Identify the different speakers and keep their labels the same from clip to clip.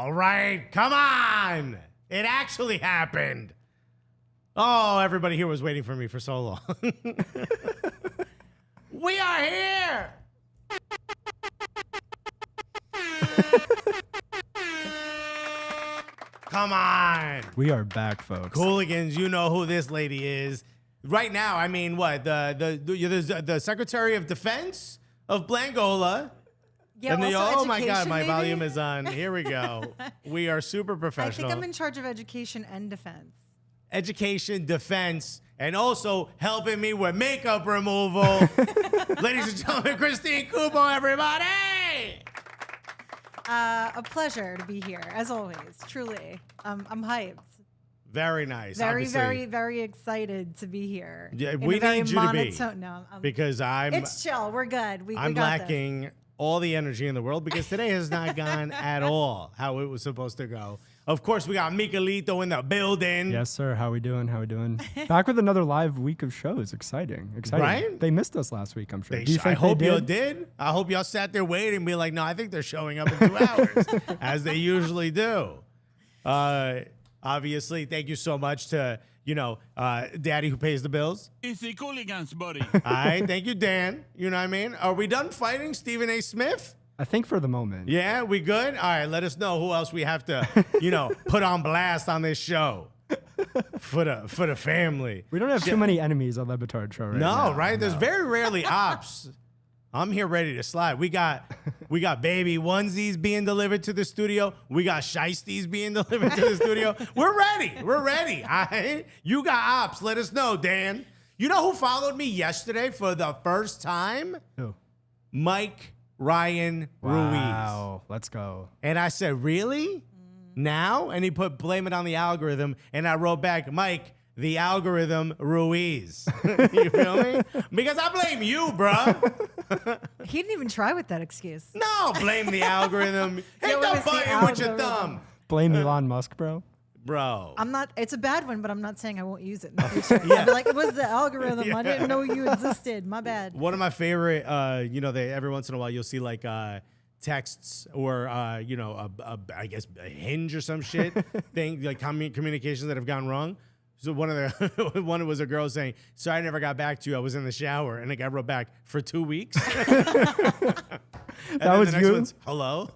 Speaker 1: All right, come on. It actually happened. Oh, everybody here was waiting for me for so long. We are here. Come on.
Speaker 2: We are back, folks.
Speaker 1: Cooligans, you know who this lady is. Right now, I mean, what? The Secretary of Defense of Blangola.
Speaker 3: Yeah,
Speaker 1: And
Speaker 3: also
Speaker 1: oh my God,
Speaker 3: education,
Speaker 1: my
Speaker 3: maybe?
Speaker 1: volume is on. Here we go. We are super
Speaker 3: I
Speaker 1: professional.
Speaker 3: think I'm in charge of education and defense.
Speaker 1: Education, defense, and also helping me with makeup removal. Ladies and gentlemen, Christine Cupo, everybody.
Speaker 3: A pleasure to be here, as always. Truly, I'm hyped.
Speaker 1: Very nice.
Speaker 3: Very,
Speaker 1: obviously.
Speaker 3: very, very excited to be here.
Speaker 1: Yeah,
Speaker 3: In
Speaker 1: we
Speaker 3: a very
Speaker 1: need you to be.
Speaker 3: No,
Speaker 1: Because
Speaker 3: it's chill. We're good. We
Speaker 1: I'm
Speaker 3: got
Speaker 1: lacking all the energy in the world because today has not gone at all how it was supposed to go. Of course, we got Michelito in the building.
Speaker 2: Yes, sir. How we doing? How we doing? Back with another live week of shows. Exciting.
Speaker 1: Right?
Speaker 2: They missed us last week, I'm sure.
Speaker 1: They
Speaker 2: Do you
Speaker 1: I
Speaker 2: think
Speaker 1: hope
Speaker 2: they
Speaker 1: y'all did. I hope y'all sat there waiting and be like, no, I think they're showing up in 2 hours, as they usually do. Obviously, thank you so much to, Daddy who pays the bills.
Speaker 4: It's the Cooligans, buddy.
Speaker 1: All right, thank you, Dan. You know what I mean? Are we done fighting Stephen A. Smith?
Speaker 2: I think for the moment.
Speaker 1: Yeah, we good? All right, let us know who else we have to, put on blast on this show for the family.
Speaker 2: We don't have too many enemies on the Batard show right now.
Speaker 1: No, right? There's very rarely ops. I'm here ready to slide. We got baby onesies being delivered to the studio. We got shiesties being delivered to the studio. We're ready. We're ready. All right? You got ops. Let us know, Dan. You know who followed me yesterday for the first time?
Speaker 2: Who?
Speaker 1: Mike Ryan Ruiz.
Speaker 2: Wow. Let's go.
Speaker 1: And I said, really? Now? And he put blame it on the algorithm. And I wrote back, Mike, the algorithm Ruiz. You feel me? Because I blame you, bruh.
Speaker 3: He didn't even try with that excuse.
Speaker 1: No, blame the algorithm. Hit
Speaker 3: Yeah,
Speaker 1: the
Speaker 3: what was the
Speaker 1: button with your
Speaker 3: algorithm?
Speaker 1: thumb.
Speaker 2: Blame Elon Musk, bro.
Speaker 1: Bro.
Speaker 3: I'm not. It's a bad one, but I'm not saying I won't use it in the future. I'll be like, it was the algorithm. I didn't know you existed. My bad.
Speaker 1: One of my favorite, every once in a while you'll see like texts or, I guess a hinge or some shit thing, like communications that have gone wrong. So one was a girl saying, sorry I never got back to you. I was in the shower. And the guy wrote back, for 2 weeks.
Speaker 2: That was
Speaker 1: the next
Speaker 2: you?
Speaker 1: one's, hello?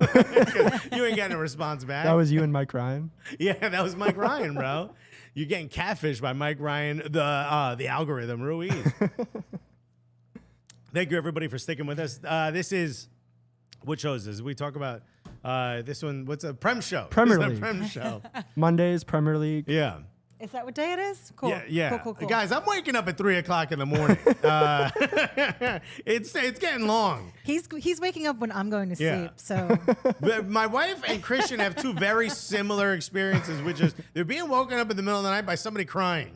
Speaker 1: You ain't getting a response back.
Speaker 2: That was you and Mike Ryan.
Speaker 1: Yeah, that was Mike Ryan, bro. You're getting catfished by Mike Ryan, the algorithm Ruiz. Thank you, everybody, for sticking with us. This is, what show is this? We talk about this one. What's a Prem show?
Speaker 2: Premier
Speaker 1: This is
Speaker 2: League.
Speaker 1: a Prem show.
Speaker 2: Mondays, Premier League.
Speaker 1: Yeah.
Speaker 3: Is that what day it is? Cool.
Speaker 1: Yeah.
Speaker 3: Cool.
Speaker 1: Guys, I'm waking up at 3 o'clock in the morning. It's getting long.
Speaker 3: He's waking up when I'm going to sleep.
Speaker 1: Yeah.
Speaker 3: So
Speaker 1: But my wife and Christian have two very similar experiences, which is they're being woken up in the middle of the night by somebody crying.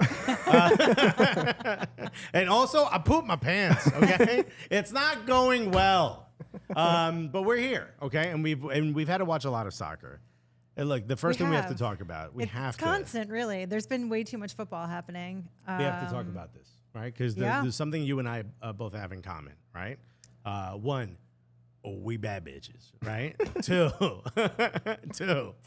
Speaker 1: And also, I pooped my pants, okay? It's not going well. But we're here, okay? And we've had to watch a lot of soccer. And look, the first thing we have to talk about,
Speaker 3: it's constant, really. There's been way too much football happening.
Speaker 1: We have to talk about this, right? Because there's something you and I both have in common, right? One, we bad bitches, right? Two.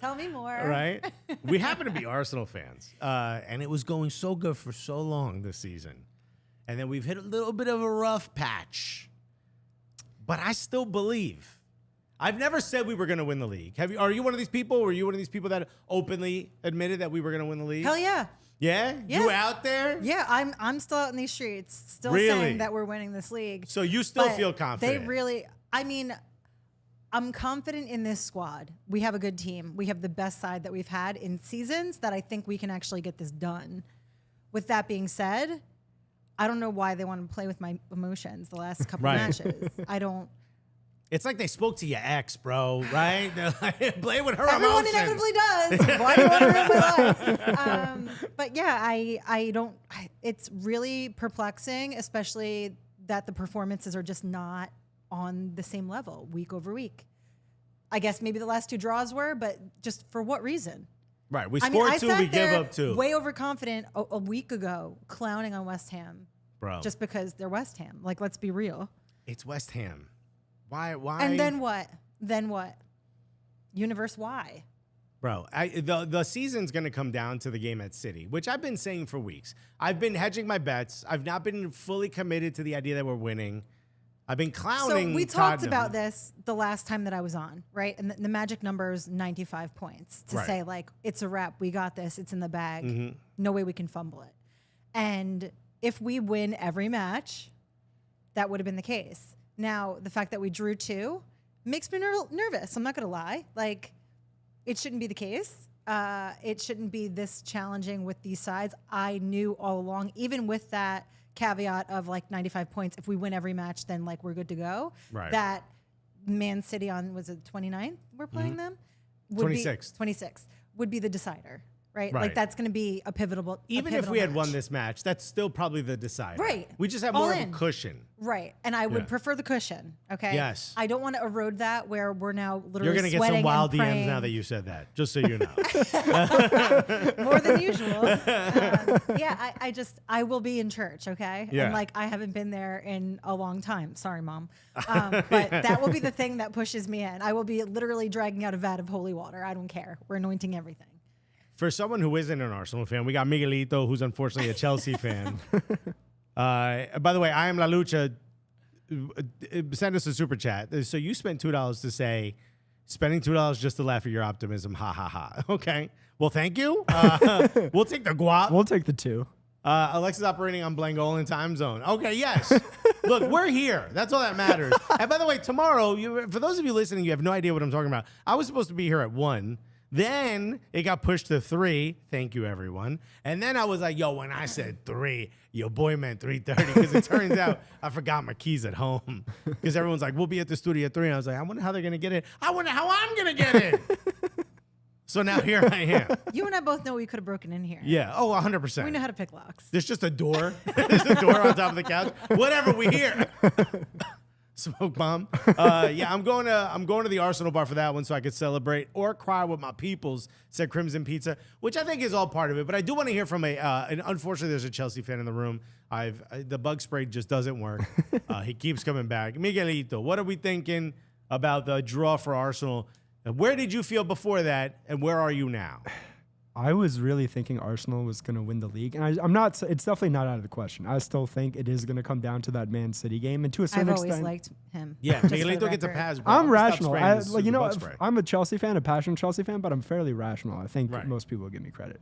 Speaker 3: Tell me more.
Speaker 1: Right? We happen to be Arsenal fans. And it was going so good for so long this season. And then we've hit a little bit of a rough patch. But I still believe. I've never said we were going to win the league. Are you one of these people? Were you one of these people that openly admitted that we were going to win the league?
Speaker 3: Hell yeah.
Speaker 1: Yeah?
Speaker 3: Yeah.
Speaker 1: You out there?
Speaker 3: Yeah, I'm still out in these streets, still
Speaker 1: Really?
Speaker 3: saying that we're winning this league.
Speaker 1: So you still
Speaker 3: But
Speaker 1: feel confident?
Speaker 3: They really, I'm confident in this squad. We have a good team. We have the best side that we've had in seasons that I think we can actually get this done. With that being said, I don't know why they want to play with my emotions the last couple
Speaker 1: Right.
Speaker 3: matches. I don't.
Speaker 1: It's like they spoke to your ex, bro, right? They're like, play with her
Speaker 3: Everyone
Speaker 1: emotions.
Speaker 3: inevitably does. Why do you want to ruin my life? But yeah, I don't. It's really perplexing, especially that the performances are just not on the same level week over week. I guess maybe the last two draws were, but just for what reason?
Speaker 1: Right, we scored two, we give up two.
Speaker 3: Way overconfident a week ago, clowning on West Ham,
Speaker 1: Bro,
Speaker 3: just because they're West Ham. Like, let's be real.
Speaker 1: it's West Ham. Why?
Speaker 3: And then what? Then what? Universe, why?
Speaker 1: Bro, the season's going to come down to the game at City, which I've been saying for weeks. I've been hedging my bets. I've not been fully committed to the idea that we're winning. I've been clowning.
Speaker 3: So we talked
Speaker 1: Tottenham.
Speaker 3: about this the last time that I was on, right? And the magic number is 95 points to say, like, it's a wrap. We got this. It's in the bag. No way we can fumble it. And if we win every match, that would have been the case. Now, the fact that we drew 2 makes me nervous. I'm not going to lie. Like, it shouldn't be the case. It shouldn't be this challenging with these sides. I knew all along, even with that caveat of like 95 points, if we win every match, then like we're good to go.
Speaker 1: Right.
Speaker 3: That Man City on, was it 29th we're playing them?
Speaker 1: 26th.
Speaker 3: 26th would be the decider, right?
Speaker 1: Right.
Speaker 3: Like that's going to be a pivotal
Speaker 1: Even if we had won this match, that's still probably the decider.
Speaker 3: Right.
Speaker 1: We just have
Speaker 3: All
Speaker 1: more of
Speaker 3: in.
Speaker 1: a cushion.
Speaker 3: Right. And I would prefer the cushion, okay?
Speaker 1: Yes.
Speaker 3: I don't want to erode that where we're now literally
Speaker 1: You're going to get some
Speaker 3: sweating
Speaker 1: wild
Speaker 3: and
Speaker 1: DMs
Speaker 3: praying.
Speaker 1: now that you said that, just so you know.
Speaker 3: More than usual. I will be in church, okay?
Speaker 1: Yeah.
Speaker 3: And like, I haven't been there in a long time. Sorry, Mom. But that will be the thing that pushes me in. I will be literally dragging out a vat of holy water. I don't care. We're anointing everything.
Speaker 1: For someone who isn't an Arsenal fan, we got Miguelito, who's unfortunately a Chelsea fan. By the way, I am La Lucha. Send us a super chat. So you spent $2 to say, spending $2 just to laugh at your optimism. Ha, ha, ha. Okay. Well, thank you. We'll take the guap.
Speaker 2: We'll take the 2.
Speaker 1: Alexa's operating on Blangolan time zone. Okay, yes. Look, we're here. That's all that matters. And by the way, tomorrow, for those of you listening, you have no idea what I'm talking about. I was supposed to be here at 1. Then it got pushed to 3. Thank you, everyone. And then I was like, yo, when I said 3, your boy meant 3:30. Because it turns out I forgot my keys at home. Because everyone's like, we'll be at the studio at 3. And I was like, I wonder how they're going to get in. I wonder how I'm going to get in. So now here I am.
Speaker 3: You and I both know we could have broken in here.
Speaker 1: Yeah. Oh, 100%.
Speaker 3: We know how to pick locks.
Speaker 1: There's just a door. There's a door on top of the couch. Whatever, we hear. Smoke bomb. I'm going to the Arsenal bar for that one so I could celebrate or cry with my peoples, said Crimson Pizza, which I think is all part of it. But I do want to hear from and unfortunately there's a Chelsea fan in the room. The bug spray just doesn't work. He keeps coming back. Miguelito, what are we thinking about the draw for Arsenal? Where did you feel before that, and where are you now?
Speaker 2: I was really thinking Arsenal was going to win the league, and I'm not. It's definitely not out of the question. I still think it is going to come down to that Man City game, and to a certain
Speaker 3: I've
Speaker 2: extent,
Speaker 3: always liked him.
Speaker 1: Yeah,
Speaker 3: just for the
Speaker 1: Miguelito gets a
Speaker 3: record.
Speaker 1: pass. Bro.
Speaker 2: I'm
Speaker 1: Stop
Speaker 2: rational.
Speaker 1: spraying this bug spray.
Speaker 2: I'm a Chelsea fan, a passionate Chelsea fan, but I'm fairly rational. I think most people give me credit.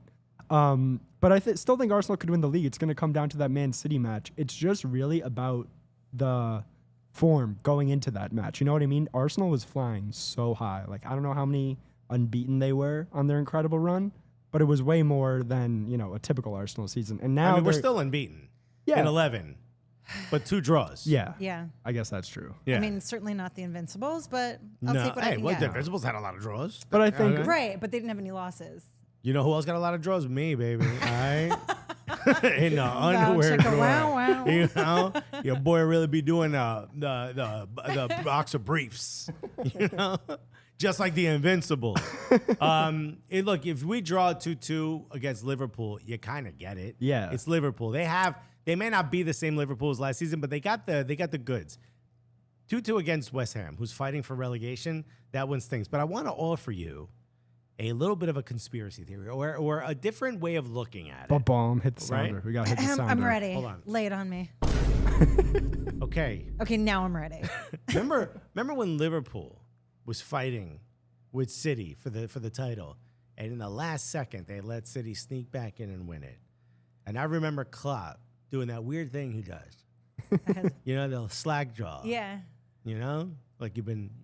Speaker 2: But I still think Arsenal could win the league. It's going to come down to that Man City match. It's just really about the form going into that match. You know what I mean? Arsenal was flying so high. Like, I don't know how many unbeaten they were on their incredible run, but it was way more than, a typical Arsenal season. And now
Speaker 1: we're still unbeaten in 11, but 2 draws.
Speaker 2: Yeah.
Speaker 3: Yeah.
Speaker 2: I guess that's true.
Speaker 1: Yeah.
Speaker 3: I mean, certainly not the Invincibles, but I'll take what I can
Speaker 1: the
Speaker 3: get.
Speaker 1: Invincibles had a lot of draws.
Speaker 2: But I think
Speaker 3: Right, but they didn't have any losses.
Speaker 1: You know who else got a lot of draws? Me, baby. All right. In the underwear
Speaker 3: chicka,
Speaker 1: drawer.
Speaker 3: wow, wow.
Speaker 1: You know, your boy really be doing the box of briefs. You know, just like the Invincibles. Look, if we draw 2-2 against Liverpool, you kind of get it.
Speaker 2: Yeah.
Speaker 1: It's Liverpool. They may not be the same Liverpool as last season, but they got the goods. 2-2 against West Ham, who's fighting for relegation. That one stings. But I want to offer you a little bit of a conspiracy theory or a different way of looking at it.
Speaker 2: Bomb, hit the sounder.
Speaker 1: Right?
Speaker 2: We got to hit the sounder.
Speaker 3: I'm ready.
Speaker 1: Hold on.
Speaker 3: Lay it on me.
Speaker 1: Okay.
Speaker 3: Okay, now I'm ready.
Speaker 1: Remember when Liverpool was fighting with City for the title, and in the last second they let City sneak back in and win it. And I remember Klopp doing that weird thing he does. You know, the slack jaw.
Speaker 3: Yeah.
Speaker 1: You know, like you've been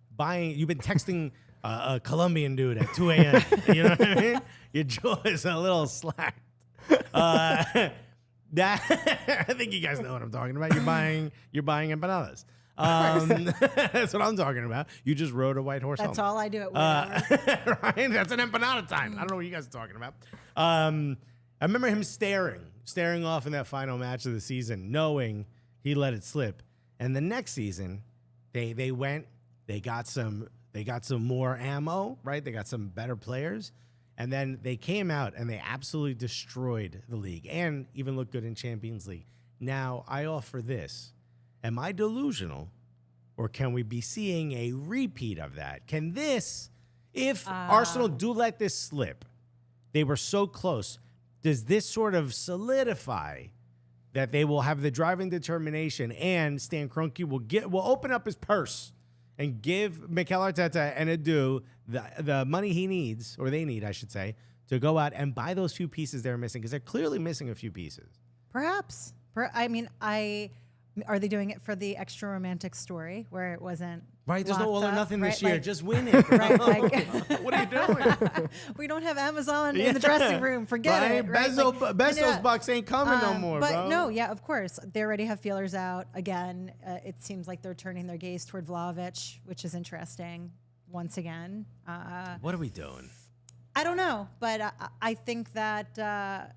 Speaker 1: texting a Colombian dude at 2 a.m. You know what I mean? Your jaw is a little slack. I think you guys know what I'm talking about. You're buying empanadas. That's what I'm talking about. You just rode a white horse.
Speaker 3: That's
Speaker 1: home.
Speaker 3: all I do at work.
Speaker 1: Right? That's an empanada time. I don't know what you guys are talking about. I remember him staring off in that final match of the season, knowing he let it slip. And the next season, they got some more ammo, right? They got some better players. And then they came out and they absolutely destroyed the league and even looked good in Champions League. Now, I offer this. Am I delusional, or can we be seeing a repeat of that? If Arsenal do let this slip, they were so close. Does this sort of solidify that they will have the driving determination, and Stan Kroenke will open up his purse and give Mikel Arteta and Edu the money he needs, or they need, I should say, to go out and buy those few pieces they're missing, because they're clearly missing a few pieces.
Speaker 3: Perhaps. Are they doing it for the extra romantic story where it wasn't
Speaker 1: right? There's no all or nothing
Speaker 3: right?
Speaker 1: this year. Just win it.
Speaker 3: Right? Like,
Speaker 1: what are you doing?
Speaker 3: We don't have Amazon in the dressing room. Forget it. Right?
Speaker 1: Bezos bucks ain't coming no more,
Speaker 3: but
Speaker 1: bro.
Speaker 3: no, yeah, of course. They already have feelers out. Again, it seems like they're turning their gaze toward Vlahovic, which is interesting once again.
Speaker 1: What are we doing?
Speaker 3: I don't know, but I think that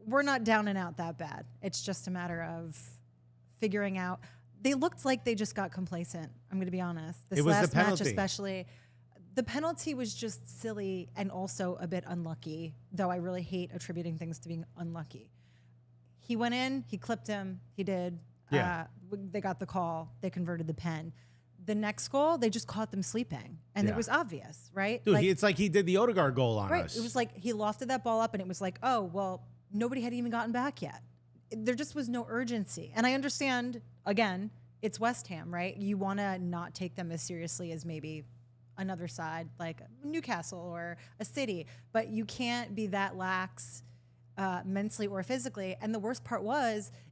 Speaker 3: we're not down and out that bad. It's just a matter of figuring out. They looked like they just got complacent. I'm going to be honest. This last match especially. The penalty was just silly and also a bit unlucky, though I really hate attributing things to being unlucky. He went in, he clipped him, he did.
Speaker 1: Yeah.
Speaker 3: They got the call, they converted the pen. The next goal, they just caught them sleeping. And it was obvious, right?
Speaker 1: Dude, it's like he did the Odegaard goal on us.
Speaker 3: It was like he lofted that ball up and it was like, oh, well, nobody had even gotten back yet. There just was no urgency. And I understand, again, it's West Ham, right? You want to not take them as seriously as maybe another side like Newcastle or a City, but you can't be that lax mentally or physically. And the worst part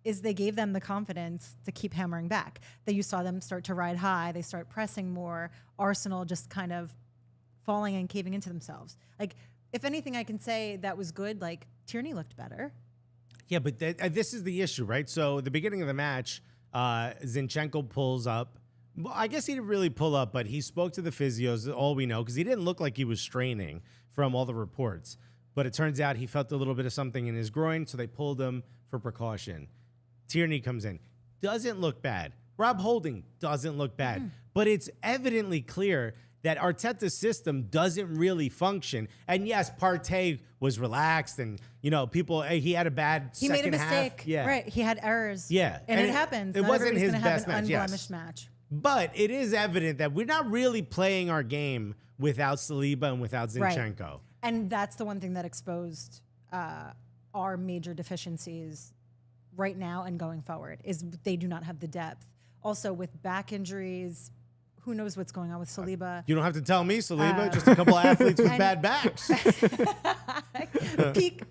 Speaker 3: is they gave them the confidence to keep hammering back. That you saw them start to ride high. They start pressing more. Arsenal just kind of falling and caving into themselves. Like, if anything I can say that was good, like Tierney looked better.
Speaker 1: Yeah, but this is the issue, right? So the beginning of the match, Zinchenko pulls up. Well, I guess he didn't really pull up, but he spoke to the physios, all we know, because he didn't look like he was straining from all the reports. But it turns out he felt a little bit of something in his groin, so they pulled him for precaution. Tierney comes in. Doesn't look bad. Rob Holding doesn't look bad. But it's evidently clear that Arteta's system doesn't really function. And yes, Partey was relaxed and, he had a bad second half.
Speaker 3: He made a mistake.
Speaker 1: Half. Yeah.
Speaker 3: Right. He had errors.
Speaker 1: Yeah.
Speaker 3: And it happens.
Speaker 1: It wasn't his best
Speaker 3: have an
Speaker 1: match.
Speaker 3: unblemished match.
Speaker 1: But it is evident that we're not really playing our game without Saliba and without Zinchenko.
Speaker 3: Right. And that's the one thing that exposed our major deficiencies right now and going forward is they do not have the depth. Also, with back injuries, who knows what's going on with Saliba?
Speaker 1: You don't have to tell me, Saliba. Just a couple of athletes with bad backs.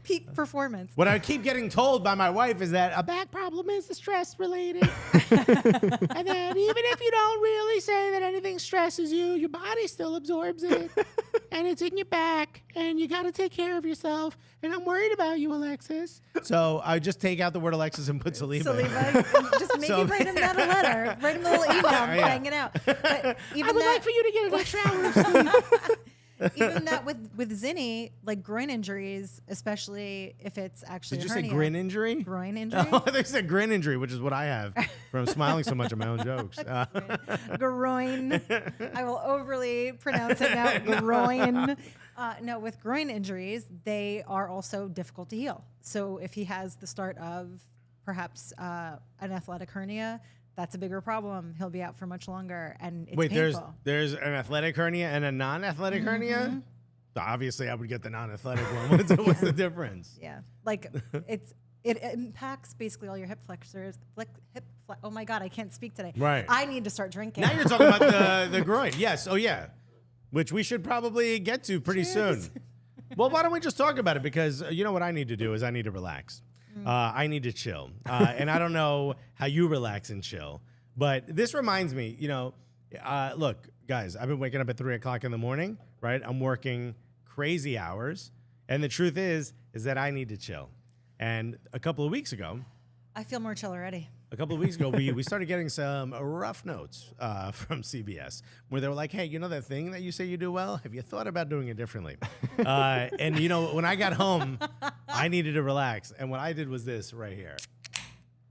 Speaker 3: peak performance.
Speaker 1: What I keep getting told by my wife is that a back problem is stress related. And then even if you don't really say that anything stresses you, your body still absorbs it. And it's in your back. And you got to take care of yourself. And I'm worried about you, Alexis. So I just take out the word Alexis and put Saliba.
Speaker 3: Just maybe write him down a letter. Write him a little email hanging out. But
Speaker 1: I would like for you to get an extra hour of sleep.
Speaker 3: Even that with Zinni, like groin injuries, especially if it's actually
Speaker 1: Did you
Speaker 3: hernia.
Speaker 1: say grin injury?
Speaker 3: Groin injury?
Speaker 1: Oh, they said grin injury, which is what I have from smiling so much at my own jokes.
Speaker 3: Groin. I will overly pronounce it now. Groin. No, with groin injuries, they are also difficult to heal. So if he has the start of perhaps an athletic hernia, that's a bigger problem. He'll be out for much longer, and it's painful.
Speaker 1: There's an athletic hernia and a non-athletic hernia? So obviously, I would get the non-athletic one. What's the difference?
Speaker 3: Yeah. Like, it impacts basically all your hip flexors. Oh, my God, I can't speak today.
Speaker 1: Right.
Speaker 3: I need to start drinking.
Speaker 1: Now you're talking about the groin. Yes. Oh, yeah. Which we should probably get to pretty soon. Well, why don't we just talk about it? Because you know what I need to do is I need to relax. I need to chill. And I don't know how you relax and chill. But this reminds me, look, guys, I've been waking up at 3 o'clock in the morning, right? I'm working crazy hours. And the truth is that I need to chill. And a couple of weeks ago,
Speaker 3: I feel more chill already.
Speaker 1: A couple of weeks ago, we started getting some rough notes from CBS where they were like, hey, you know that thing that you say you do well? Have you thought about doing it differently? And, when I got home, I needed to relax. And what I did was this right here.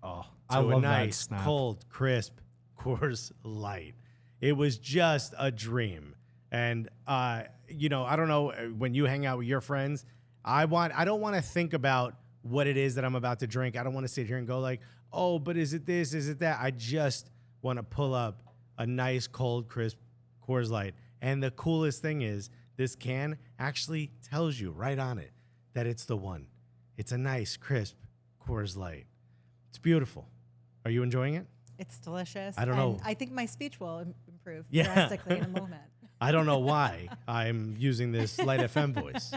Speaker 1: Oh,
Speaker 2: I love
Speaker 1: a nice,
Speaker 2: that snap.
Speaker 1: cold, crisp Coors Light. It was just a dream. And, I don't know, when you hang out with your friends, I don't want to think about what it is that I'm about to drink. I don't want to sit here and go like, oh, but is it this? Is it that? I just want to pull up a nice, cold, crisp Coors Light And the coolest thing is this can actually tells you right on it that it's the one. It's a nice, crisp Coors Light. It's beautiful. Are you enjoying it?
Speaker 3: It's delicious.
Speaker 1: I don't know.
Speaker 3: I think my speech will improve
Speaker 1: Yeah.
Speaker 3: drastically in a moment.
Speaker 1: I don't know why I'm using this Light FM voice.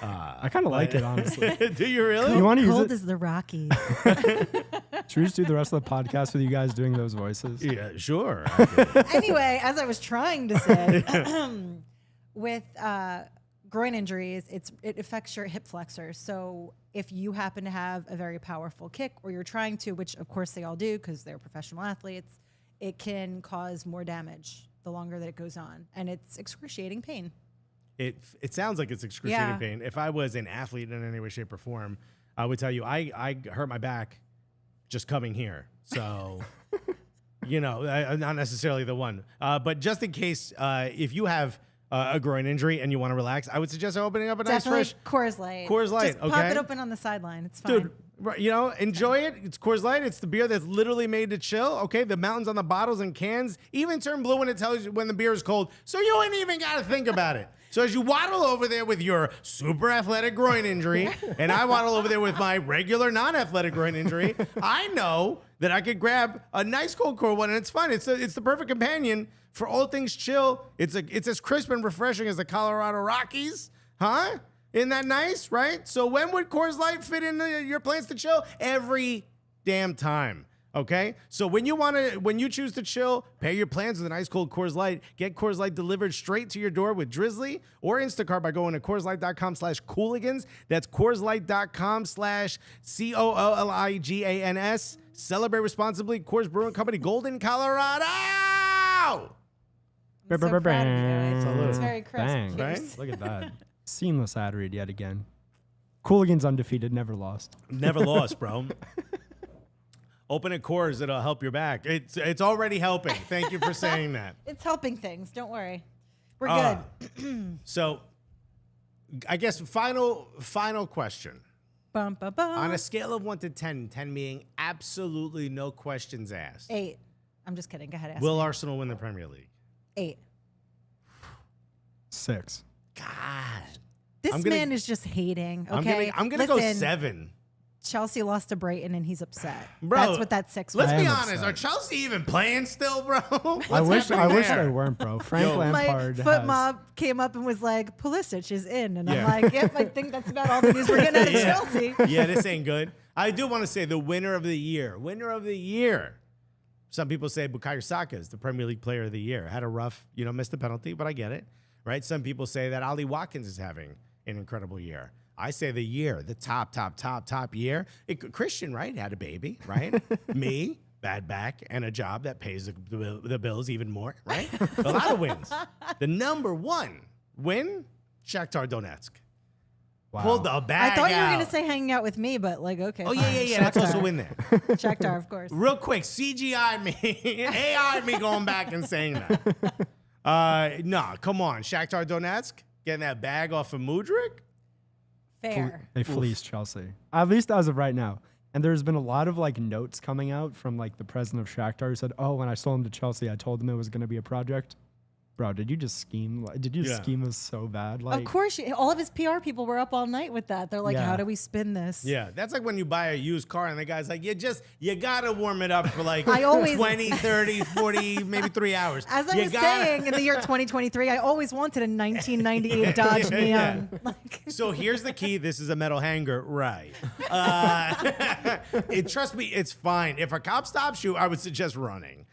Speaker 2: I kind of like it, honestly.
Speaker 1: Do you really?
Speaker 2: You want to use
Speaker 3: Cold
Speaker 2: it?
Speaker 3: as the Rockies.
Speaker 2: Should we just do the rest of the podcast with you guys doing those voices?
Speaker 1: Yeah, sure.
Speaker 3: Anyway, as I was trying to say, with groin injuries, it affects your hip flexors. So if you happen to have a very powerful kick, or you're trying to, which of course they all do because they're professional athletes, it can cause more damage the longer that it goes on, and it's excruciating pain.
Speaker 1: It sounds like it's excruciating
Speaker 3: Yeah.
Speaker 1: pain. If I was an athlete in any way, shape, or form, I would tell you I hurt my back just coming here. So, not necessarily the one. But just in case, if you have a groin injury and you want to relax, I would suggest opening up a nice
Speaker 3: Definitely
Speaker 1: fresh
Speaker 3: Coors Light.
Speaker 1: Coors Light,
Speaker 3: Just pop
Speaker 1: okay?
Speaker 3: it open on the sideline. It's fine.
Speaker 1: Dude, enjoy it. It's Coors Light. It's the beer that's literally made to chill. Okay, the mountains on the bottles and cans even turn blue when it tells you when the beer is cold. So you ain't even got to think about it. So as you waddle over there with your super athletic groin injury, and I waddle over there with my regular non-athletic groin injury, I know that I could grab a nice cold core one, and it's fun. It's the perfect companion for all things chill. It's as crisp and refreshing as the Colorado Rockies, huh? Isn't that nice, right? So when would Coors Light fit into your plans to chill? Every damn time, okay? So when you choose to chill, pair your plans with an ice cold Coors Light. Get Coors Light delivered straight to your door with Drizzly or Instacart by going to CoorsLight.com/Cooligans. That's CoorsLight.com/COOLIGANS. Celebrate responsibly. Coors Brewing Company, Golden, Colorado.
Speaker 3: I'm so proud of you.
Speaker 1: Salute.
Speaker 3: It's very crisp.
Speaker 2: Bang.
Speaker 3: Cheers.
Speaker 1: Right?
Speaker 2: Look at that. Seamless ad read yet again. Cooligans undefeated, never lost.
Speaker 1: Never lost, bro. Open a Coors, it'll help your back. It's already helping. Thank you for saying that.
Speaker 3: It's helping things. Don't worry. We're good.
Speaker 1: So, I guess final question.
Speaker 3: Bum, bum, bum.
Speaker 1: On a scale of 1 to 10, 10 being absolutely no questions asked,
Speaker 3: 8. I'm just kidding. Go ahead. Ask
Speaker 1: will
Speaker 3: me.
Speaker 1: Arsenal win the Premier League?
Speaker 3: 8.
Speaker 2: 6.
Speaker 1: God.
Speaker 3: This
Speaker 1: I'm gonna-
Speaker 3: man is just hating. Okay.
Speaker 1: I'm gonna go
Speaker 3: Listen,
Speaker 1: 7.
Speaker 3: Chelsea lost to Brighton and he's upset.
Speaker 1: Bro,
Speaker 3: That's what that 6 was.
Speaker 1: Let's be
Speaker 2: am
Speaker 1: honest.
Speaker 2: upset.
Speaker 1: Are Chelsea even playing still, bro?
Speaker 2: I wish
Speaker 1: happening
Speaker 2: they
Speaker 1: there?
Speaker 2: weren't, bro. Frank
Speaker 1: Yo.
Speaker 3: My
Speaker 2: Lampard
Speaker 3: foot
Speaker 2: has-
Speaker 3: mob came up and was like, Pulisic is in. And
Speaker 1: Yeah.
Speaker 3: I'm like, yep, I think that's about all the news we're getting out of
Speaker 1: Yeah.
Speaker 3: Chelsea.
Speaker 1: Yeah, this ain't good. I do want to say the winner of the year. Winner of the year. Some people say Bukayo Saka is the Premier League player of the year. Had a rough, missed a penalty, but I get it, right? Some people say that Ali Watkins is having an incredible year. I say the year, the top year. Christian, right? Had a baby, right? Me, bad back, and a job that pays the bills even more, right? A lot of wins. The number 1 win, Shakhtar Donetsk.
Speaker 2: Wow.
Speaker 1: Pulled the bag
Speaker 3: I thought you were
Speaker 1: out.
Speaker 3: going to say hanging out with me, but like, okay.
Speaker 1: Oh,
Speaker 3: fine.
Speaker 1: yeah. That's also
Speaker 3: Shakhtar.
Speaker 1: in there.
Speaker 3: Shakhtar, of course.
Speaker 1: Real quick, CGI me, AI me going back and saying that. No, come on. Shakhtar Donetsk, getting that bag off of Mudryk?
Speaker 3: Fair.
Speaker 2: They fleeced Chelsea, at least as of right now. And there's been a lot of notes coming out from the president of Shakhtar who said, "Oh, when I sold him to Chelsea, I told him it was going to be a project." Bro, did you just scheme? Did you scheme us so bad?
Speaker 3: Of course, all of his PR people were up all night with that. They're like,
Speaker 2: Yeah.
Speaker 3: how do we spin this?
Speaker 1: Yeah, that's like when you buy a used car and the guy's like, you got to warm it up for
Speaker 3: I always-
Speaker 1: 20, 30, 40, maybe 3 hours.
Speaker 3: As I
Speaker 1: You
Speaker 3: was
Speaker 1: gotta-
Speaker 3: saying, in the year 2023, I always wanted a 1998 Dodge Neon. Like,
Speaker 1: So here's the key. This is a metal hanger, right? Trust me, it's fine. If a cop stops you, I would suggest running.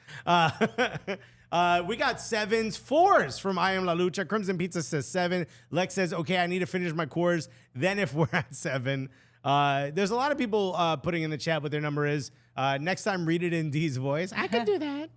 Speaker 1: We got 7s, 4s from I Am La Lucha. Crimson Pizza says 7. Lex says, okay, I need to finish my course. Then if we're at 7. There's a lot of people putting in the chat what their number is. Next time, read it in Dee's voice. I can do that.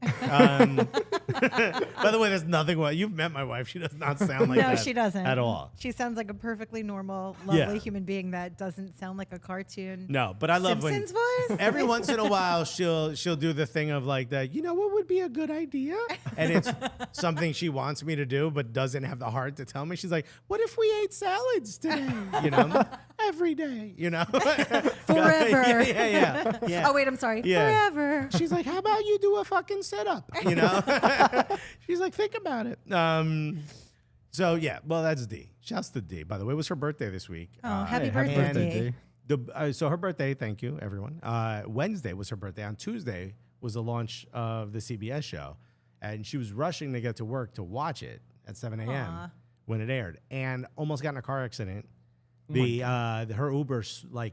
Speaker 1: By the way, there's nothing wrong. You've met my wife. She does not sound like that.
Speaker 3: no, she doesn't.
Speaker 1: At all.
Speaker 3: She sounds like a perfectly normal, lovely
Speaker 1: Yeah.
Speaker 3: human being that doesn't sound like a cartoon.
Speaker 1: No, but I love
Speaker 3: Simpsons
Speaker 1: when
Speaker 3: voice?
Speaker 1: every once in a while she'll do the thing of that. You know what would be a good idea? And it's something she wants me to do, but doesn't have the heart to tell me. She's like, "What if we ate salads today?" every day, you know?
Speaker 3: Forever.
Speaker 1: Yeah.
Speaker 3: Oh, wait, I'm sorry.
Speaker 1: Yeah.
Speaker 3: Forever.
Speaker 1: She's like, how about you do a fucking sit-up, you know? She's like, think about it. So, yeah, well, that's D. Shouts to D. By the way, it was her birthday this week.
Speaker 3: Oh, happy
Speaker 2: Happy
Speaker 3: birthday,
Speaker 2: D.
Speaker 1: So her birthday, thank you, everyone. Wednesday was her birthday. On Tuesday was the launch of the CBS show. And she was rushing to get to work to watch it at 7 a.m. when it aired, and almost got in a car accident. Her Uber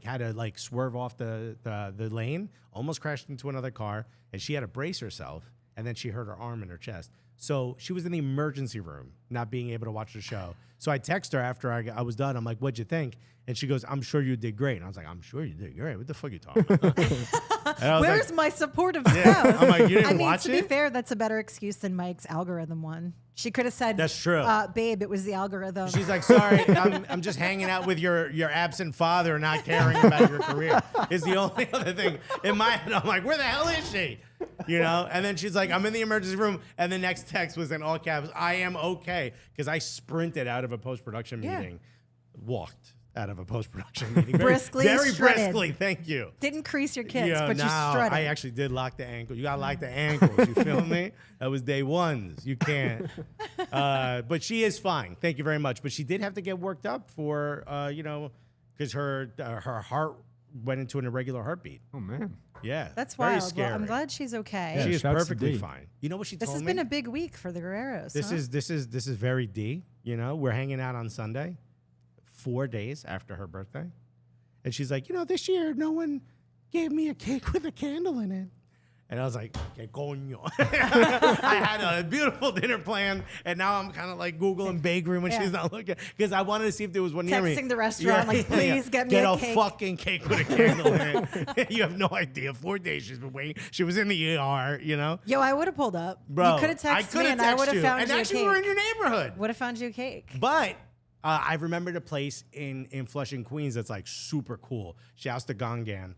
Speaker 1: had to swerve off the lane, almost crashed into another car, and she had to brace herself, and then she hurt her arm and her chest. So she was in the emergency room, not being able to watch the show. So I text her after I was done. I'm like, what'd you think? And she goes, I'm sure you did great. And I was like, I'm sure you did great. What the fuck are you talking about?
Speaker 3: Where's my supportive spouse?
Speaker 1: I'm like, you didn't watch
Speaker 3: to
Speaker 1: it?
Speaker 3: be fair, that's a better excuse than Mike's algorithm one. She could have said,
Speaker 1: That's true.
Speaker 3: Babe, it was the algorithm.
Speaker 1: She's like, sorry, I'm just hanging out with your absent father and not caring about your career is the only other thing. In my head, I'm like, where the hell is she? You know? And then she's like, I'm in the emergency room. And the next text was in all caps, I am okay. Because I sprinted out of a post-production meeting, walked out of a post-production meeting.
Speaker 3: Briskly
Speaker 1: Very
Speaker 3: strutted.
Speaker 1: briskly, thank you.
Speaker 3: Didn't crease your kicks,
Speaker 1: Yeah,
Speaker 3: but you
Speaker 1: no,
Speaker 3: strutted.
Speaker 1: I actually did lock the ankle. You got to lock the ankles. You feel me? That was day ones. You can't. But she is fine. Thank you very much. But she did have to get worked up for, because her heart went into an irregular heartbeat.
Speaker 2: Oh, man.
Speaker 1: Yeah.
Speaker 3: That's
Speaker 1: very
Speaker 3: wild.
Speaker 1: scary.
Speaker 3: Well, I'm glad she's okay.
Speaker 2: Yeah,
Speaker 1: She is
Speaker 2: shouts to
Speaker 1: perfectly
Speaker 2: D.
Speaker 1: fine. You know what she
Speaker 3: This
Speaker 1: told
Speaker 3: has
Speaker 1: me?
Speaker 3: been a big week for the Guerreros.
Speaker 1: This is very D. You know, we're hanging out on Sunday, 4 days after her birthday. And she's like, this year no one gave me a cake with a candle in it. And I was like, okay, coño. I had a beautiful dinner planned, and now I'm kind of like Googling bakery when she's not looking, because I wanted to see if there was one near me.
Speaker 3: Texting the restaurant, please get me a cake.
Speaker 1: Fucking cake with a candle in it. You have no idea. 4 days she's been waiting. She was in the ER, you know?
Speaker 3: Yo, I would have pulled up.
Speaker 1: Bro,
Speaker 3: you could have texted me, and I would have found you a cake.
Speaker 1: And actually, we're in your neighborhood.
Speaker 3: Would have found you a cake.
Speaker 1: But I remembered a place in Flushing, Queens that's like super cool. Shouts to Gangan.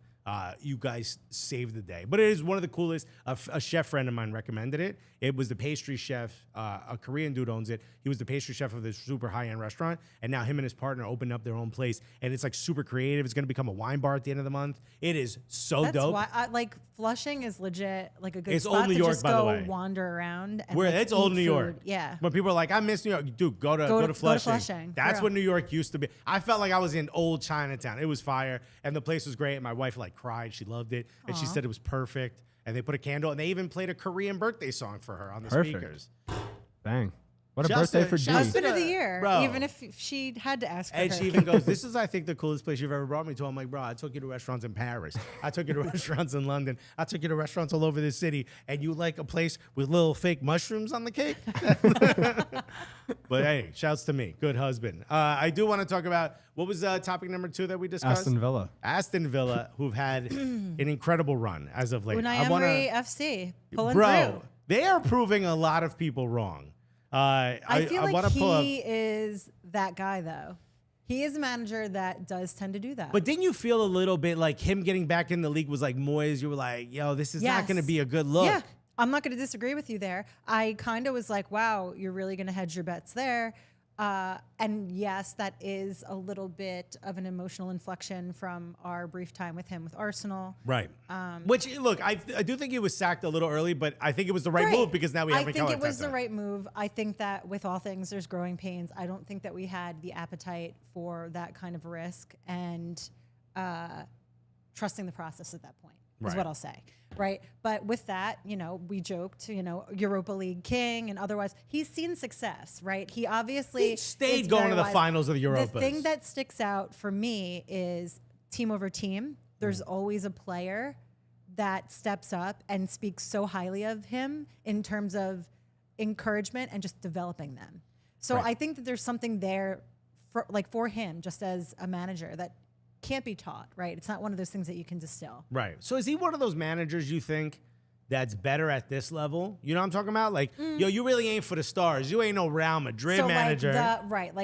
Speaker 1: You guys saved the day. But it is one of the coolest. A chef friend of mine recommended it. It was the pastry chef. A Korean dude owns it. He was the pastry chef of this super high-end restaurant. And now him and his partner opened up their own place. And it's like super creative. It's going to become a wine bar at the end of the month. It is so
Speaker 3: That's
Speaker 1: dope.
Speaker 3: why, Flushing is legit like a good
Speaker 1: It's
Speaker 3: spot
Speaker 1: old New
Speaker 3: to
Speaker 1: York,
Speaker 3: just
Speaker 1: by the
Speaker 3: go
Speaker 1: way.
Speaker 3: wander around. And
Speaker 1: It's old
Speaker 3: eat
Speaker 1: New York.
Speaker 3: food. Yeah.
Speaker 1: When people are like, I miss New York, dude, go to
Speaker 3: Go to
Speaker 1: Flushing.
Speaker 3: Flushing,
Speaker 1: That's
Speaker 3: for
Speaker 1: what
Speaker 3: real.
Speaker 1: New York used to be. I felt like I was in old Chinatown. It was fire, and the place was great. And my wife cried. She loved it, and she said it was perfect. And they put a candle, and they even played a Korean birthday song for her on the
Speaker 2: Perfect.
Speaker 1: speakers.
Speaker 2: Bang. What a
Speaker 1: Shouts
Speaker 2: birthday
Speaker 1: to-
Speaker 2: for D.
Speaker 1: shouts
Speaker 3: Husband of the year,
Speaker 1: Bro.
Speaker 3: even if she had to ask for
Speaker 1: And
Speaker 3: her.
Speaker 1: she even goes, this is, I think, the coolest place you've ever brought me to. I'm like, bro, I took you to restaurants in Paris. I took you to restaurants in London. I took you to restaurants all over the city. And you like a place with little fake mushrooms on the cake? But hey, shouts to me. Good husband. I do want to talk about, what was topic number 2 that we discussed? Aston Villa, who've had an incredible run as of late.
Speaker 3: Unai Emery FC pulling
Speaker 1: Bro,
Speaker 3: through.
Speaker 1: they are proving a lot of people wrong.
Speaker 3: I feel like
Speaker 1: wanna pull up.
Speaker 3: he is that guy, though. He is a manager that does tend to do that.
Speaker 1: But didn't you feel a little bit like him getting back in the league was like Moyes? You were like, yo, this is not going to be a good look.
Speaker 3: Yeah, I'm not going to disagree with you there. I kind of was like, wow, you're really going to hedge your bets there. And yes, that is a little bit of an emotional inflection from our brief time with him with Arsenal.
Speaker 1: Right. Which, look, I do think he was sacked a little early, but I think it was the right move because now we have
Speaker 3: I think it was the right move. I think that with all things, there's growing pains. I don't think that we had the appetite for that kind of risk and trusting the process at that point is what I'll say. Right. But with that, we joked, Europa League king and otherwise he's seen success, right? He obviously
Speaker 1: stayed going to the finals of the Europas.
Speaker 3: The thing that sticks out for me is team over team. There's always a player that steps up and speaks so highly of him in terms of encouragement and just developing them. So I think that there's something there for him just as a manager that can't be taught, right? It's not one of those things that you can distill.
Speaker 1: Right. So is he one of those managers you think that's better at this level? You know what I'm talking about? Like, yo, you really ain't for the stars. You ain't no Real Madrid manager.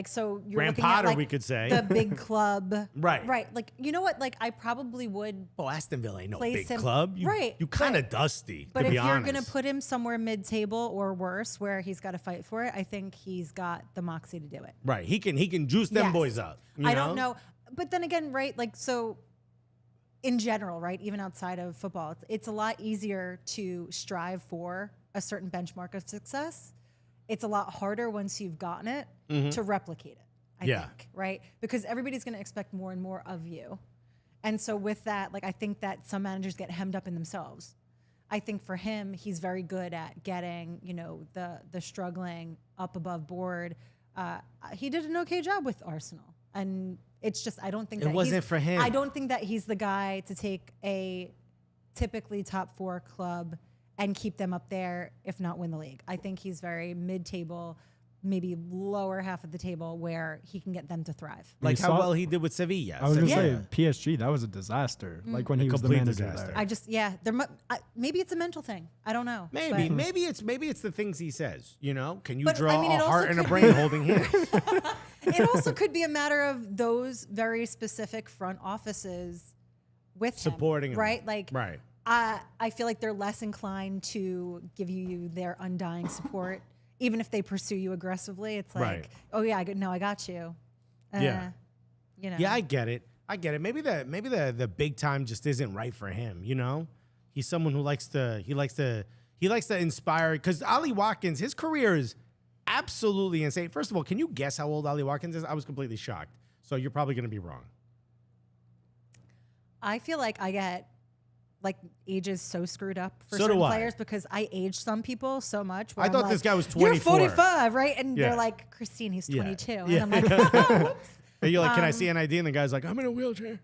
Speaker 3: So you're
Speaker 1: Graham
Speaker 3: looking
Speaker 1: Potter,
Speaker 3: at
Speaker 1: we could say.
Speaker 3: the big club.
Speaker 1: Right.
Speaker 3: Like, you know what? Like, I probably would.
Speaker 1: Oh, Aston Villa ain't no
Speaker 3: place
Speaker 1: big
Speaker 3: him-
Speaker 1: club.
Speaker 3: right,
Speaker 1: You kind of
Speaker 3: but-
Speaker 1: dusty,
Speaker 3: But
Speaker 1: to
Speaker 3: if
Speaker 1: be
Speaker 3: you're
Speaker 1: honest.
Speaker 3: going to put him somewhere mid-table or worse, where he's got to fight for it, I think he's got the moxie to do it.
Speaker 1: Right. He can juice them
Speaker 3: Yes.
Speaker 1: boys up.
Speaker 3: I don't know. But then again, right? Like, so in general, right? Even outside of football, it's a lot easier to strive for a certain benchmark of success. It's a lot harder once you've gotten it to replicate it, I think, right? Because everybody's going to expect more and more of you. And so with that, like, I think that some managers get hemmed up in themselves. I think for him, he's very good at getting, you know, the struggling up above board. He did an okay job with Arsenal. And it's just, I don't think
Speaker 1: it wasn't for him.
Speaker 3: I don't think that he's the guy to take a typically top 4 club and keep them up there, if not win the league. I think he's very mid-table, maybe lower half of the table where he can get them to thrive.
Speaker 1: Like how well he did with Sevilla.
Speaker 2: I was going to say, PSG, that was a disaster. Like when he was the manager there.
Speaker 3: Maybe it's a mental thing. I don't know.
Speaker 1: Maybe it's the things he says. You know, can you
Speaker 3: But,
Speaker 1: draw
Speaker 3: I mean,
Speaker 1: a heart and a brain holding hands?
Speaker 3: It also could be a matter of those very specific front offices with him,
Speaker 1: supporting him,
Speaker 3: right? Like,
Speaker 1: right.
Speaker 3: I feel like they're less inclined to give you their undying support, even if they pursue you aggressively. It's like, oh yeah, I got you.
Speaker 1: Yeah.
Speaker 3: You know.
Speaker 1: Yeah, I get it. Maybe the big time just isn't right for him. You know, he's someone who likes to inspire. Because Ollie Watkins, his career is absolutely insane. First of all, can you guess how old Ollie Watkins is? I was completely shocked. So you're probably going to be wrong.
Speaker 3: I feel like I get like ages so screwed up for
Speaker 1: So
Speaker 3: certain
Speaker 1: do I.
Speaker 3: players because I age some people so much.
Speaker 1: I thought this guy was 24.
Speaker 3: You're 45, right? And they're like, Christine, he's 22.
Speaker 1: Yeah.
Speaker 3: And I'm like, whoops.
Speaker 1: And you're like, can I see an ID? And the guy's like, I'm in a wheelchair.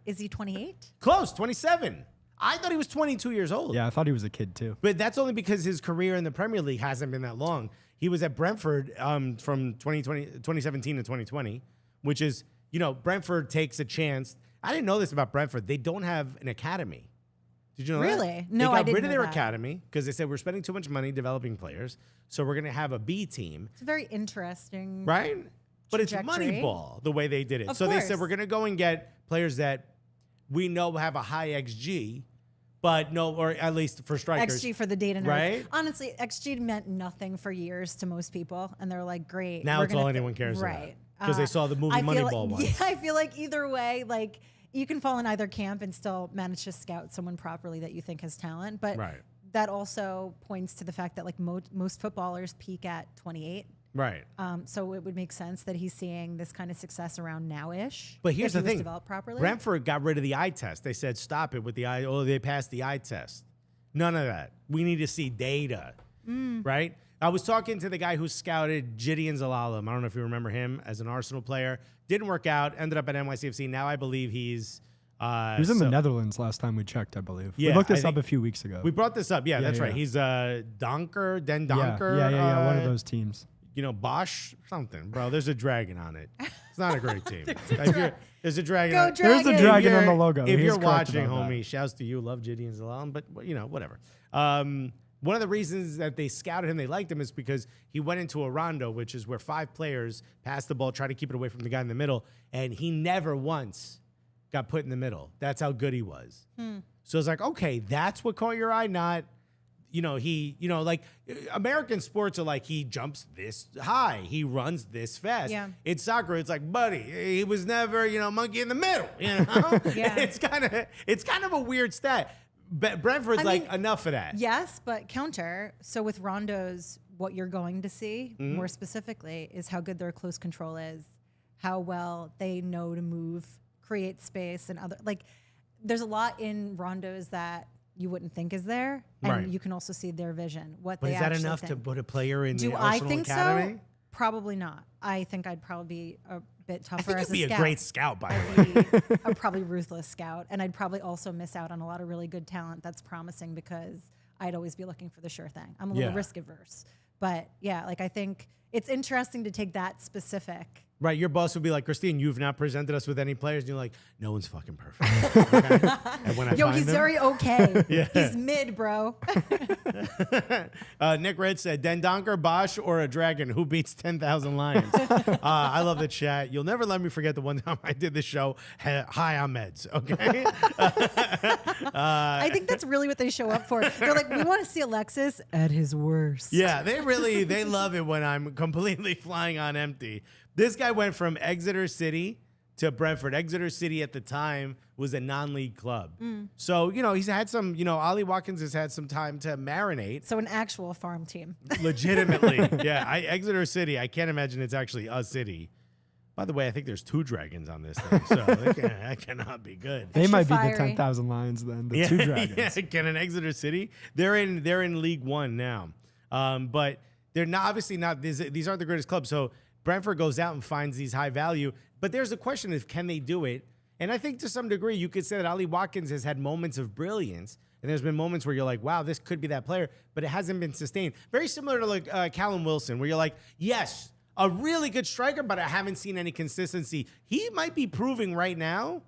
Speaker 3: Is he 28?
Speaker 1: Close, 27. I thought he was 22 years old.
Speaker 2: Yeah, I thought he was a kid too.
Speaker 1: But that's only because his career in the Premier League hasn't been that long. He was at Brentford from 2017 to 2020, which is, you know, Brentford takes a chance. I didn't know this about Brentford. They don't have an academy. Did you know that?
Speaker 3: Really? No, I didn't know that.
Speaker 1: They got rid of their academy because they said we're spending too much money developing players, so we're going to have a B team.
Speaker 3: It's very interesting.
Speaker 1: Right? But it's
Speaker 3: trajectory.
Speaker 1: Moneyball, the way they did it.
Speaker 3: Of
Speaker 1: so
Speaker 3: course.
Speaker 1: they said we're going to go and get players that we know have a high XG, but no, or at least for strikers.
Speaker 3: XG for the data nerds.
Speaker 1: Right?
Speaker 3: Honestly, XG meant nothing for years to most people, and they're like, great.
Speaker 1: Now it's all anyone cares about.
Speaker 3: Right.
Speaker 1: Because they saw the movie Moneyball once.
Speaker 3: Yeah, I feel like either way, like, you can fall in either camp and still manage to scout someone properly that you think has talent. But that also points to the fact that like most footballers peak at 28.
Speaker 1: Right.
Speaker 3: So it would make sense that he's seeing this kind of success around now-ish.
Speaker 1: But here's the thing.
Speaker 3: Developed properly.
Speaker 1: Brentford got rid of the eye test. They said, stop it with the eye. Oh, they passed the eye test. None of that. We need to see data. Right? I was talking to the guy who scouted Gideon Zelalem. I don't know if you remember him as an Arsenal player. Didn't work out. Ended up at NYCFC. Now I believe he's...
Speaker 2: he was in the Netherlands last time we checked, I believe.
Speaker 1: Yeah,
Speaker 2: we looked this up a few weeks ago.
Speaker 1: We brought this up. Yeah, that's right. He's Donker, Den Donker.
Speaker 2: Yeah, one of those teams.
Speaker 1: You know, Bosch something, bro. There's a dragon on it. It's not a great team. There's a dragon.
Speaker 3: Go dragon.
Speaker 2: There's a dragon on the logo.
Speaker 1: If you're watching, homie, shouts to you. Love Gideon Zelalem, but you know, whatever. One of the reasons that they scouted him, they liked him, is because he went into a rondo, which is where 5 players pass the ball, try to keep it away from the guy in the middle, and he never once got put in the middle. That's how good he was. So it's like, okay, that's what caught your eye, not, you know, like American sports are like, he jumps this high, he runs this fast.
Speaker 3: Yeah.
Speaker 1: In soccer, it's like, buddy, he was never, you know, monkey in the middle, you know?
Speaker 3: Yeah.
Speaker 1: It's kind of a weird stat. Brentford's enough of that.
Speaker 3: Yes, but counter. So with rondos, what you're going to see more specifically is how good their close control is, how well they know to move, create space, and other, like, there's a lot in rondos that you wouldn't think is there, and you can also see their vision. But
Speaker 1: is that enough to put a player in the Arsenal Academy?
Speaker 3: So? Probably not. I think I'd probably be a bit tougher as a scout.
Speaker 1: You'd be a great scout, by the way.
Speaker 3: I'd probably ruthless scout, and I'd probably also miss out on a lot of really good talent that's promising because I'd always be looking for the sure thing. I'm a little risk averse. But yeah, like I think it's interesting to take that specific.
Speaker 1: Right, your boss would be like, Christine, you've not presented us with any players. And you're like, no one's fucking perfect. Okay? And when I find
Speaker 3: he's
Speaker 1: them,
Speaker 3: very okay. He's mid, bro.
Speaker 1: Nick Red said, Dendonker, Bosch, or a dragon? Who beats 10,000 lions? I love the chat. You'll never let me forget the one time I did this show high on meds, okay?
Speaker 3: I think that's really what they show up for. They're like, we want to see Alexis at his worst.
Speaker 1: Yeah, they love it when I'm completely flying on empty. This guy went from Exeter City to Brentford. Exeter City at the time was a non-league club. So, he's had some, Ollie Watkins has had some time to marinate.
Speaker 3: So an actual farm team.
Speaker 1: Legitimately. Yeah, Exeter City, I can't imagine it's actually a city. By the way, I think there's 2 dragons on this thing, so that cannot be good.
Speaker 2: They might be the
Speaker 3: fiery.
Speaker 2: 10,000 Lions then, the 2 dragons.
Speaker 1: Yeah, can an Exeter City? They're in League One now. But they're not obviously not these aren't the greatest clubs. So Brentford goes out and finds these high value. But there's a question of can they do it? And I think to some degree you could say that Ollie Watkins has had moments of brilliance. And there's been moments where you're like, wow, this could be that player, but it hasn't been sustained. Very similar to like Callum Wilson, where you're like, yes, a really good striker, but I haven't seen any consistency. He might be proving right now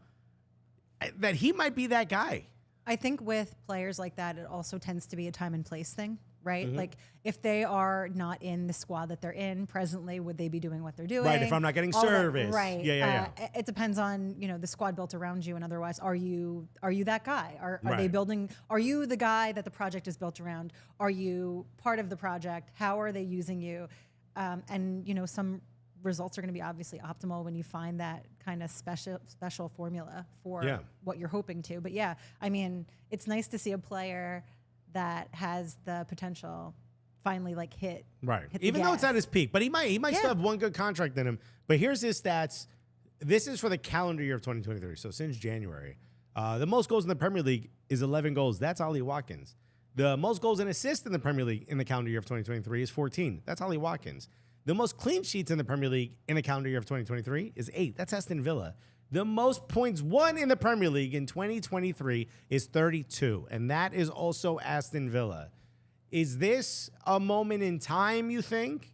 Speaker 1: that he might be that guy.
Speaker 3: I think with players like that, it also tends to be a time and place thing, right? Like if they are not in the squad that they're in presently, would they be doing what they're doing?
Speaker 1: Right, if I'm not getting
Speaker 3: All that-
Speaker 1: service.
Speaker 3: right.
Speaker 1: Yeah.
Speaker 3: It depends on, the squad built around you, and otherwise, are you that guy? Are they
Speaker 1: Right.
Speaker 3: building, are you the guy that the project is built around? Are you part of the project? How are they using you? And some results are going to be obviously optimal when you find that kind of special formula for what you're hoping to. But yeah, I mean, it's nice to see a player that has the potential finally like hit the
Speaker 1: Even though it's
Speaker 3: gas.
Speaker 1: at his peak, but he might still have one good contract in him. But here's his stats. This is for the calendar year of 2023. So since January, the most goals in the Premier League is 11 goals. That's Ollie Watkins. The most goals and assists in the Premier League in the calendar year of 2023 is 14. That's Ollie Watkins. The most clean sheets in the Premier League in the calendar year of 2023 is 8. That's Aston Villa. The most points won in the Premier League in 2023 is 32, and that is also Aston Villa. Is this a moment in time, you think?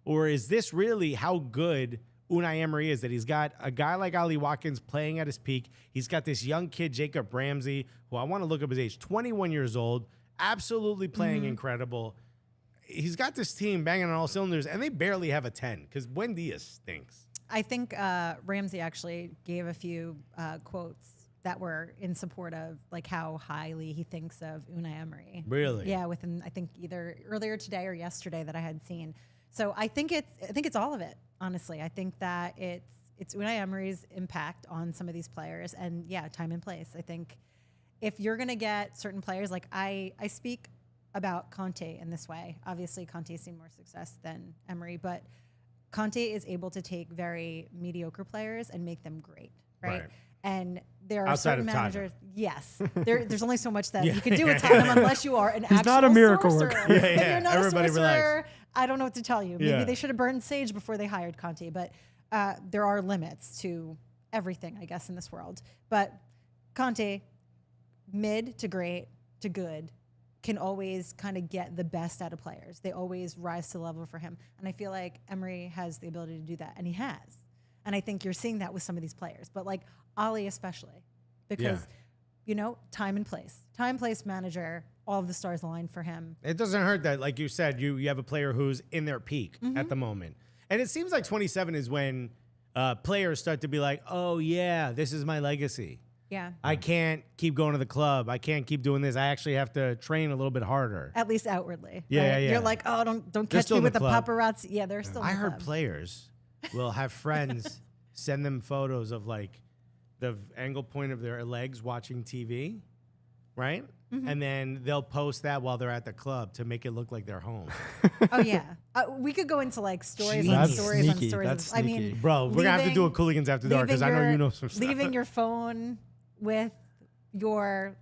Speaker 1: Or is this really how good Unai Emery is, that he's got a guy like Ollie Watkins playing at his peak? He's got this young kid, Jacob Ramsey, who I want to look up his age, 21 years old, absolutely playing incredible. He's got this team banging on all cylinders, and they barely have a 10 because Buendia stinks.
Speaker 3: I think Ramsey actually gave a few quotes that were in support of like how highly he thinks of Unai Emery.
Speaker 1: Really?
Speaker 3: Yeah, within I think either earlier today or yesterday that I had seen. So I think it's all of it. Honestly, I think that it's Unai Emery's impact on some of these players, and yeah, time and place. I think if you're gonna get certain players, like I speak about Conte in this way. Obviously, Conte's seen more success than Emery, but Conte is able to take very mediocre players and make them great, right? And there are
Speaker 1: Outside
Speaker 3: certain
Speaker 1: of
Speaker 3: managers. Yes, there's only so much that you can do at Tottenham unless you are an
Speaker 2: He's
Speaker 3: actual
Speaker 2: not a miracle
Speaker 3: sorcerer.
Speaker 2: worker.
Speaker 3: If you're not
Speaker 1: Everybody
Speaker 3: a sorcerer,
Speaker 1: relax.
Speaker 3: I don't know what to tell you. Maybe they should have burned sage before they hired Conte, but there are limits to everything, I guess, in this world. But Conte, mid to great to good, can always kind of get the best out of players. They always rise to the level for him. And I feel like Emery has the ability to do that, and he has. And I think you're seeing that with some of these players, but like Ollie especially, because, time and place. Time, place, manager, all of the stars align for him.
Speaker 1: It doesn't hurt that, like you said, you have a player who's in their peak at the moment. And it seems like 27 is when players start to be like, oh, yeah, this is my legacy.
Speaker 3: Yeah.
Speaker 1: I can't keep going to the club. I can't keep doing this. I actually have to train a little bit harder.
Speaker 3: At least outwardly.
Speaker 1: Yeah,
Speaker 3: right?
Speaker 1: yeah.
Speaker 3: You're like, oh, don't
Speaker 1: They're
Speaker 3: catch
Speaker 1: still
Speaker 3: me
Speaker 1: in
Speaker 3: with
Speaker 1: the
Speaker 3: the
Speaker 1: club.
Speaker 3: paparazzi. Yeah, they're still in
Speaker 1: I
Speaker 3: the
Speaker 1: heard
Speaker 3: club.
Speaker 1: players will have friends send them photos of like the angle point of their legs watching TV, right? And then they'll post that while they're at the club to make it look like they're home.
Speaker 3: Oh, yeah. We could go into like stories on
Speaker 1: That's
Speaker 3: stories on
Speaker 2: sneaky.
Speaker 3: stories.
Speaker 2: That's
Speaker 3: I mean,
Speaker 2: sneaky.
Speaker 1: Bro, we're going to have to do a Cooligans After Dark because I know you know some stuff.
Speaker 3: Leaving your phone with your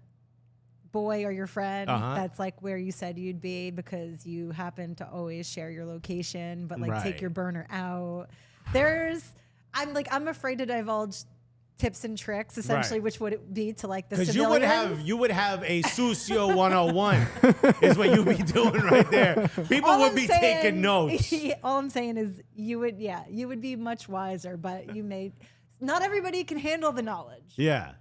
Speaker 3: boy or your friend that's like where you said you'd be because you happen to always share your location, but like take your burner out. I'm afraid to divulge tips and tricks, essentially, which would it be to like the
Speaker 1: because
Speaker 3: civilians?
Speaker 1: you would have a Sucio 101 is what you'd be doing right there. People would be taking notes.
Speaker 3: All I'm saying is you would be much wiser, but not everybody can handle the knowledge.
Speaker 1: Yeah.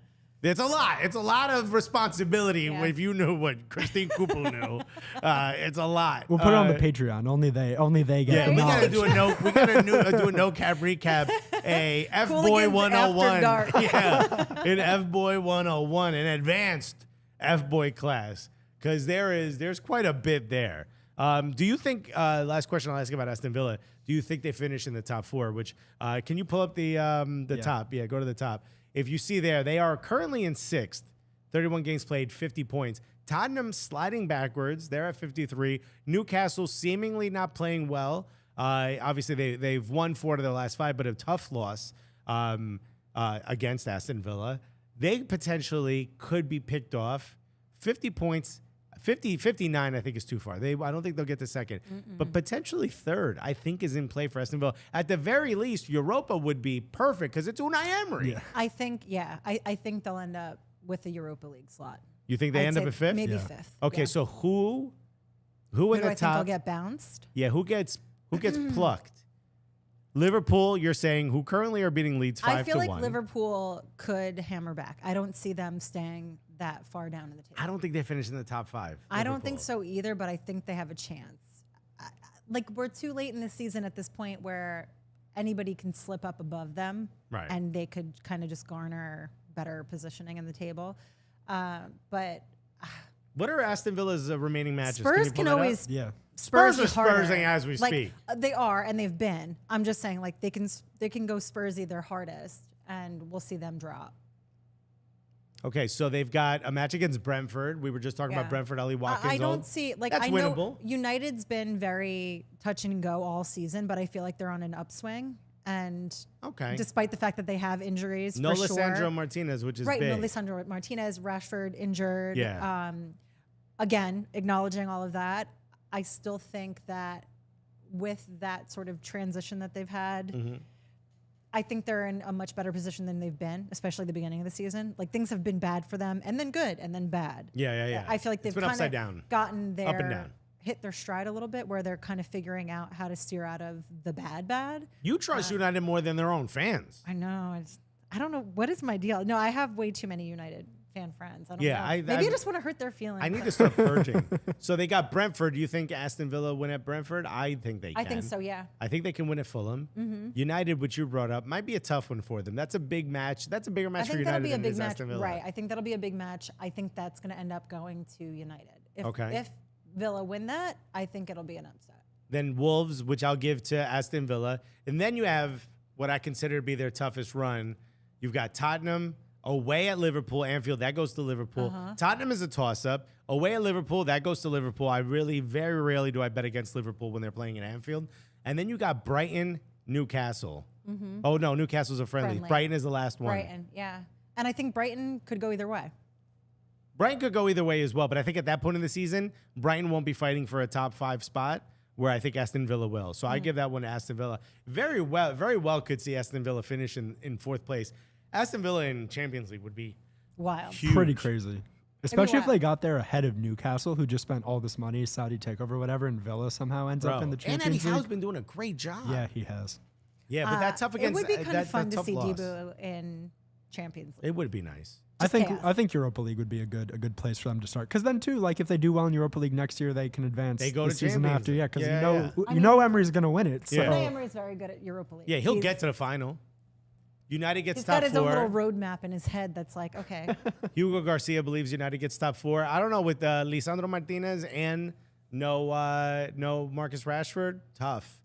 Speaker 1: It's a lot. It's a lot of responsibility
Speaker 3: Yeah.
Speaker 1: if you knew what Christine Cupo knew. It's a lot.
Speaker 2: We'll put it on the Patreon. Only they get
Speaker 1: Yeah,
Speaker 2: the
Speaker 1: we gotta
Speaker 2: knowledge.
Speaker 1: do a no. We gotta do a no cap recap. A F Boy
Speaker 3: Cooligans
Speaker 1: 101.
Speaker 3: After Dark.
Speaker 1: Yeah, an F Boy 101, an advanced F Boy class, because there's quite a bit there. Do you think, last question I'll ask about Aston Villa, do you think they finish in the top 4? Which, can you pull up the top? Yeah, go to the top. If you see there, they are currently in 6th, 31 games played, 50 points. Tottenham sliding backwards. They're at 53. Newcastle seemingly not playing well. Obviously, they've won 4 of their last 5, but a tough loss against Aston Villa. They potentially could be picked off. 50 points, 59 I think is too far. I don't think they'll get to 2nd. But potentially 3rd, I think, is in play for Aston Villa. At the very least, Europa would be perfect because it's Unai Emery.
Speaker 2: Yeah.
Speaker 3: I think they'll end up with the Europa League slot.
Speaker 1: You think they end up at 5th?
Speaker 3: Maybe 5th.
Speaker 1: Okay, so who in
Speaker 3: do
Speaker 1: the
Speaker 3: I think
Speaker 1: top?
Speaker 3: they'll get bounced?
Speaker 1: Yeah, who gets plucked? Liverpool, you're saying, who currently are beating Leeds 5-1.
Speaker 3: I feel like Liverpool could hammer back. I don't see them staying that far down in the table.
Speaker 1: I don't think they finish in the top 5.
Speaker 3: I don't think so either, but I think they have a chance. Like, we're too late in the season at this point where anybody can slip up above them,
Speaker 1: Right.
Speaker 3: and they could kind of just garner better positioning in the table. But
Speaker 1: What are Aston Villa's remaining matches?
Speaker 3: Spurs
Speaker 1: you
Speaker 3: can
Speaker 1: pull that up?
Speaker 3: always
Speaker 2: Yeah.
Speaker 1: Spurs are
Speaker 3: is harder.
Speaker 1: Spursing as we
Speaker 3: Like,
Speaker 1: speak.
Speaker 3: They are, and they've been. I'm just saying, like, they can go Spursy their hardest, and we'll see them drop.
Speaker 1: Okay, so they've got a match against Brentford. We were just talking about Brentford, Ellie Watkins.
Speaker 3: I don't see, like,
Speaker 1: That's
Speaker 3: I know
Speaker 1: winnable.
Speaker 3: United's been very touch and go all season, but I feel like they're on an upswing. And despite the fact that they have injuries,
Speaker 1: No
Speaker 3: for
Speaker 1: Lisandro
Speaker 3: sure.
Speaker 1: Martinez, which is
Speaker 3: Right,
Speaker 1: big.
Speaker 3: no Lisandro Martinez, Rashford injured.
Speaker 1: Yeah.
Speaker 3: Again, acknowledging all of that, I still think that with that sort of transition that they've had, I think they're in a much better position than they've been, especially the beginning of the season. Like, things have been bad for them, and then good, and then bad.
Speaker 1: Yeah.
Speaker 3: I feel like they've
Speaker 1: been
Speaker 3: kind
Speaker 1: upside
Speaker 3: of
Speaker 1: down.
Speaker 3: gotten
Speaker 1: Up and down.
Speaker 3: hit their stride a little bit, where they're kind of figuring out how to steer out of the bad.
Speaker 1: You trust United more than their own fans.
Speaker 3: I know. I don't know. What is my deal? No, I have way too many United fan friends. I don't know. Maybe I just want to hurt their feelings.
Speaker 1: I need to start purging. So they got Brentford. Do you think Aston Villa win at Brentford? I think they can.
Speaker 3: I think so, yeah.
Speaker 1: I think they can win at Fulham. United, which you brought up, might be a tough one for them. That's a big match. That's a bigger match for United than it is Aston Villa.
Speaker 3: Right. I think that'll be a big match. I think that's going to end up going to United. If Villa win that, I think it'll be an upset.
Speaker 1: Then Wolves, which I'll give to Aston Villa. And then you have what I consider to be their toughest run. You've got Tottenham away at Liverpool, Anfield. That goes to Liverpool. Tottenham is a toss-up. Away at Liverpool, that goes to Liverpool. Very rarely do I bet against Liverpool when they're playing at Anfield. And then you got Brighton, Newcastle. Oh, no, Newcastle's a friendly. Brighton is the last one.
Speaker 3: Brighton, yeah. And I think Brighton could go either way.
Speaker 1: Brighton could go either way as well, but I think at that point in the season, Brighton won't be fighting for a top 5 spot, where I think Aston Villa will. So I give that one to Aston Villa. Very well could see Aston Villa finish in 4th place. Aston Villa in Champions League would be
Speaker 3: wild.
Speaker 1: Huge.
Speaker 2: Pretty crazy. Especially if
Speaker 3: wild.
Speaker 2: they got there ahead of Newcastle, who just spent all this money, Saudi takeover, whatever, and Villa somehow ends up in the Champions
Speaker 1: and Eddie
Speaker 2: League.
Speaker 1: Howe's been doing a great job.
Speaker 2: Yeah, he has.
Speaker 1: Yeah, but that's tough against
Speaker 3: It would be kind of fun to
Speaker 1: tough
Speaker 3: see
Speaker 1: loss.
Speaker 3: Debo in Champions League.
Speaker 1: It would be nice.
Speaker 3: Chaos.
Speaker 2: I think Europa League would be a good place for them to start. Because then too, like if they do well in Europa League next year, they can advance.
Speaker 1: They go
Speaker 2: the
Speaker 1: to
Speaker 2: season
Speaker 1: Champions
Speaker 2: after.
Speaker 1: League.
Speaker 2: Yeah, because
Speaker 1: Yeah,
Speaker 2: you know Emery's gonna win it. So.
Speaker 1: Yeah.
Speaker 3: Unai Emery's very good at Europa League.
Speaker 1: Yeah, he'll get to the final. United gets
Speaker 3: He's
Speaker 1: top
Speaker 3: got his
Speaker 1: 4.
Speaker 3: own little roadmap in his head that's like, okay.
Speaker 1: Hugo Garcia believes United gets top 4. I don't know, with Lisandro Martinez and no Marcus Rashford, tough.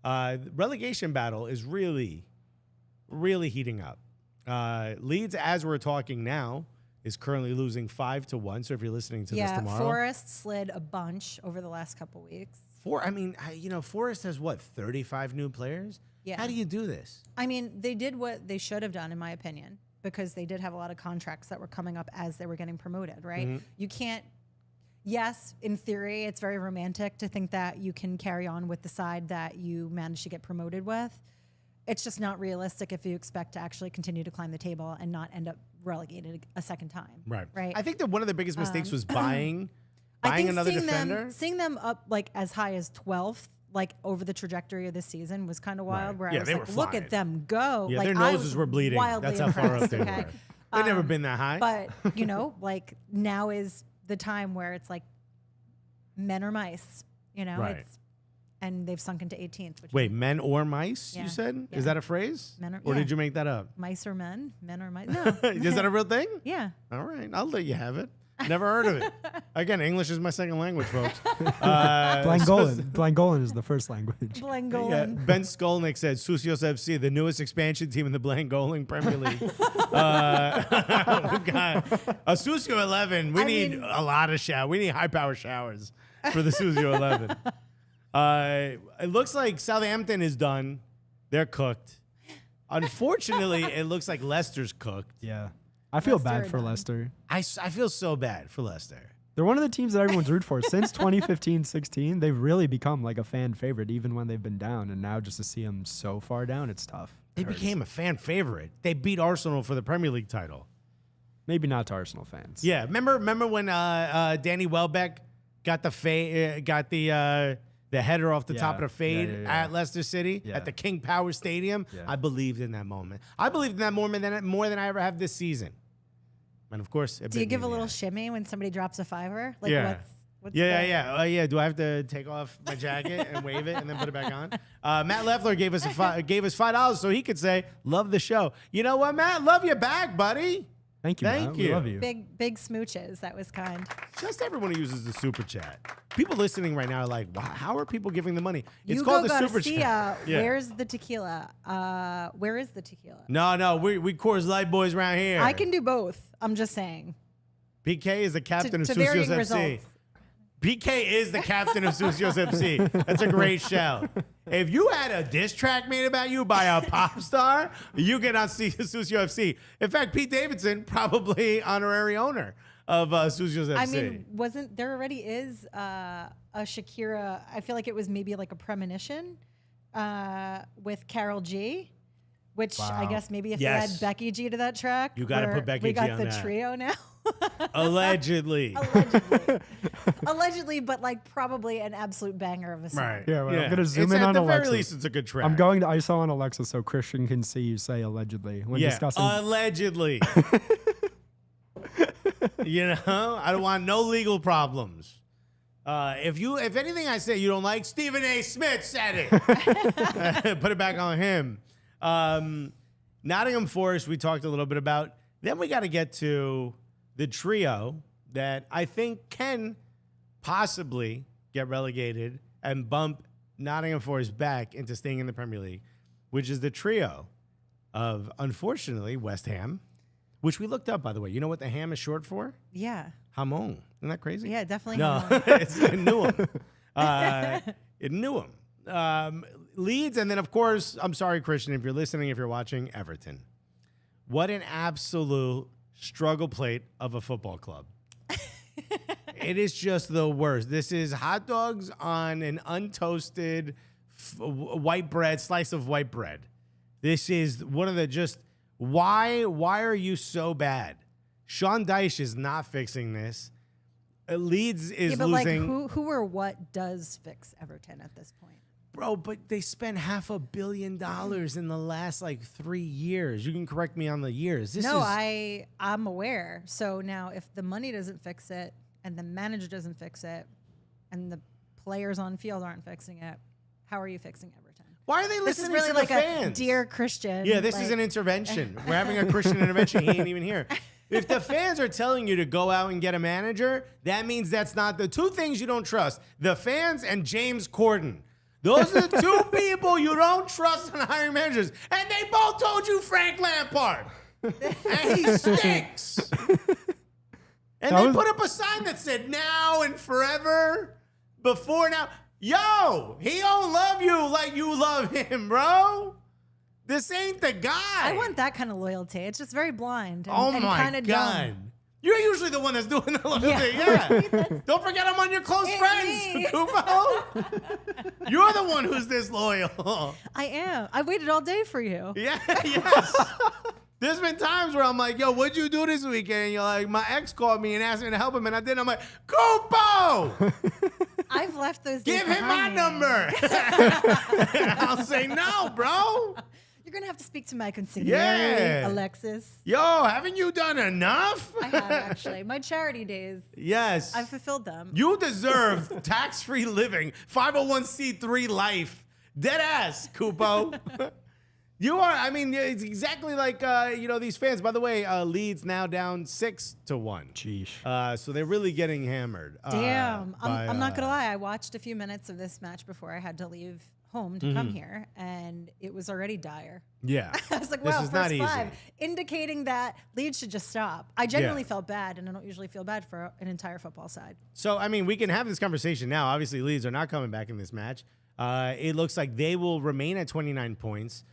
Speaker 1: Relegation battle is really, really heating up. Leeds, as we're talking now, is currently losing 5-1. So if you're listening to this tomorrow,
Speaker 3: Forest slid a bunch over the last couple weeks.
Speaker 1: Forest has what, 35 new players?
Speaker 3: Yeah.
Speaker 1: How do you do this?
Speaker 3: I mean, they did what they should have done, in my opinion, because they did have a lot of contracts that were coming up as they were getting promoted, right? You can't, yes, in theory, it's very romantic to think that you can carry on with the side that you managed to get promoted with. It's just not realistic if you expect to actually continue to climb the table and not end up relegated a second time.
Speaker 1: Right.
Speaker 3: Right.
Speaker 1: I think that one of the biggest mistakes was buying another defender.
Speaker 3: Seeing them up like as high as 12th, like over the trajectory of this season, was kind of wild.
Speaker 1: Right.
Speaker 3: Where
Speaker 1: Yeah,
Speaker 3: I was
Speaker 1: they
Speaker 3: like,
Speaker 1: were
Speaker 3: look
Speaker 1: flying.
Speaker 3: at them go.
Speaker 1: Yeah,
Speaker 3: like,
Speaker 1: their
Speaker 3: I
Speaker 1: noses
Speaker 3: was
Speaker 1: were bleeding.
Speaker 3: wildly
Speaker 1: That's how far up
Speaker 3: impressed,
Speaker 1: they
Speaker 3: okay?
Speaker 1: were. They've never been that high.
Speaker 3: But like now is the time where it's like men or mice.
Speaker 1: Right.
Speaker 3: And they've sunk into 18th. Which
Speaker 1: Wait, men or mice,
Speaker 3: Yeah.
Speaker 1: you said?
Speaker 3: Yeah.
Speaker 1: Is that a phrase?
Speaker 3: Men
Speaker 1: or
Speaker 3: yeah.
Speaker 1: did you make that up?
Speaker 3: Mice or men? Men or mice? No.
Speaker 1: Is that a real thing?
Speaker 3: Yeah.
Speaker 1: All right, I'll let you have it. Never heard of it. Again, English is my second language, folks.
Speaker 2: Blangolan is the first language.
Speaker 3: Blangolan.
Speaker 1: Yeah, Ben Skolnick said Sucios FC, the newest expansion team in the Blangolan Premier League. We've got a Sucio 11. We need a lot of showers. We need high-power showers for the Sucio 11. It looks like Southampton is done. They're cooked. Unfortunately, it looks like Leicester's cooked.
Speaker 2: Yeah. I feel
Speaker 3: Leicester
Speaker 2: bad for
Speaker 3: done.
Speaker 2: Leicester.
Speaker 1: I feel so bad for Leicester.
Speaker 2: They're one of the teams that everyone's rooted for. Since 2015-16, they've really become like a fan favorite, even when they've been down. And now just to see them so far down, it's tough.
Speaker 1: They became a fan favorite. They beat Arsenal for the Premier League title.
Speaker 2: Maybe not to Arsenal fans.
Speaker 1: Yeah, remember when Danny Welbeck got the header off the top of the fade at Leicester City at the King Power Stadium?
Speaker 2: Yeah.
Speaker 1: I believed in that moment. I believed in that moment more than I ever have this season. And of course,
Speaker 3: Do you give a little shimmy when somebody drops a $5? Like
Speaker 1: Yeah.
Speaker 3: what's
Speaker 1: Yeah. Do I have to take off my jacket and wave it and then put it back on? Matt Leffler gave us $5 so he could say, "Love the show." You know what, Matt? Love you back, buddy.
Speaker 2: Thank you,
Speaker 1: Thank
Speaker 2: Matt.
Speaker 1: you.
Speaker 2: We love you.
Speaker 3: Big smooches. That was kind.
Speaker 1: Just everyone who uses the super chat. People listening right now are like, wow, how are people giving the money? It's
Speaker 3: Hugo
Speaker 1: called the
Speaker 3: Garcia,
Speaker 1: super chat. Yeah.
Speaker 3: Where's the tequila? Where is the tequila?
Speaker 1: No, we Coors Light boys around here.
Speaker 3: I can do both. I'm just saying.
Speaker 1: PK is the captain of
Speaker 3: to
Speaker 1: Sucios
Speaker 3: varying
Speaker 1: FC.
Speaker 3: results.
Speaker 1: PK is the captain of Sucios FC. That's a great shout. If you had a diss track made about you by a pop star, you get on Sucio FC. In fact, Pete Davidson, probably honorary owner of Sucios FC.
Speaker 3: I mean, there already is a Shakira? I feel like it was maybe like a premonition with Carol G. Which I guess maybe if they add Becky G to that track,
Speaker 1: you got to put Becky G on that.
Speaker 3: We got the trio now.
Speaker 1: Allegedly.
Speaker 3: Allegedly, but like probably an absolute banger of a song.
Speaker 1: Right.
Speaker 2: Yeah, well, I'm going to zoom in on
Speaker 1: At the
Speaker 2: Alexa.
Speaker 1: very least, it's a good track.
Speaker 2: I'm going to ISO on Alexa so Christian can see you say allegedly when discussing.
Speaker 1: Allegedly. You know, I don't want no legal problems. If anything I say you don't like, Stephen A. Smith said it. Put it back on him. Nottingham Forest, we talked a little bit about. Then we got to get to the trio that I think can possibly get relegated and bump Nottingham Forest back into staying in the Premier League, which is the trio of, unfortunately, West Ham, which we looked up, by the way. You know what the ham is short for?
Speaker 3: Yeah.
Speaker 1: Hamon. Isn't that crazy?
Speaker 3: Yeah, definitely.
Speaker 1: No, it's Newham. Newham. Leeds, and then, of course, I'm sorry, Christian, if you're listening, if you're watching, Everton. What an absolute struggle plate of a football club. It is just the worst. This is hot dogs on an untoasted white bread, slice of white bread. This is one of the just, why are you so bad? Sean Dyche is not fixing this. Leeds is losing.
Speaker 3: Like who or what does fix Everton at this point?
Speaker 1: Bro, but they spent $500 million in the last 3 years. You can correct me on the years.
Speaker 3: I'm aware. So now if the money doesn't fix it and the manager doesn't fix it and the players on field aren't fixing it, how are you fixing Everton?
Speaker 1: Why are they listening
Speaker 3: this is really
Speaker 1: to
Speaker 3: like
Speaker 1: the fans?
Speaker 3: a dear Christian.
Speaker 1: Yeah, this is an intervention. We're having a Christian intervention. He ain't even here. If the fans are telling you to go out and get a manager, that means that's not the two things you don't trust. The fans and James Corden. Those are the two people you don't trust on hiring managers. And they both told you Frank Lampard. And he stinks. And they put up a sign that said now and forever. Before now. Yo, he don't love you like you love him, bro. This ain't the guy.
Speaker 3: I want that kind of loyalty. It's just very blind. And,
Speaker 1: oh
Speaker 3: and
Speaker 1: my
Speaker 3: kind of
Speaker 1: God.
Speaker 3: dumb.
Speaker 1: You're usually the one that's doing the loyalty. Yeah. Don't forget I'm on your close friends, Cupo. You're the one who's disloyal.
Speaker 3: I am. I waited all day for you.
Speaker 1: Yeah, yes. There's been times where I'm like, yo, what'd you do this weekend? And you're like, my ex called me and asked me to help him, and I did. I'm like, Cupo!
Speaker 3: I've left those days
Speaker 1: Give him my
Speaker 3: behind.
Speaker 1: number. I'll say no, bro.
Speaker 3: You're going to have to speak to my consigliere, Alexis.
Speaker 1: Yo, haven't you done enough?
Speaker 3: I have, actually. My charity days,
Speaker 1: Yes.
Speaker 3: I've fulfilled them.
Speaker 1: You deserve tax-free living, 501c3 life. Dead ass, Cupo. You are. I mean, it's exactly like these fans. By the way, Leeds now down 6-1.
Speaker 2: Jeez.
Speaker 1: So they're really getting hammered.
Speaker 3: Damn. I'm not gonna lie. I watched a few minutes of this match before I had to leave home to come here, and it was already dire.
Speaker 1: Yeah.
Speaker 3: I was like, wow, first 5, indicating that Leeds should just stop. I genuinely felt bad, and I don't usually feel bad for an entire football side.
Speaker 1: So, I mean, we can have this conversation now. Obviously, Leeds are not coming back in this match. It looks like they will remain at 29 points.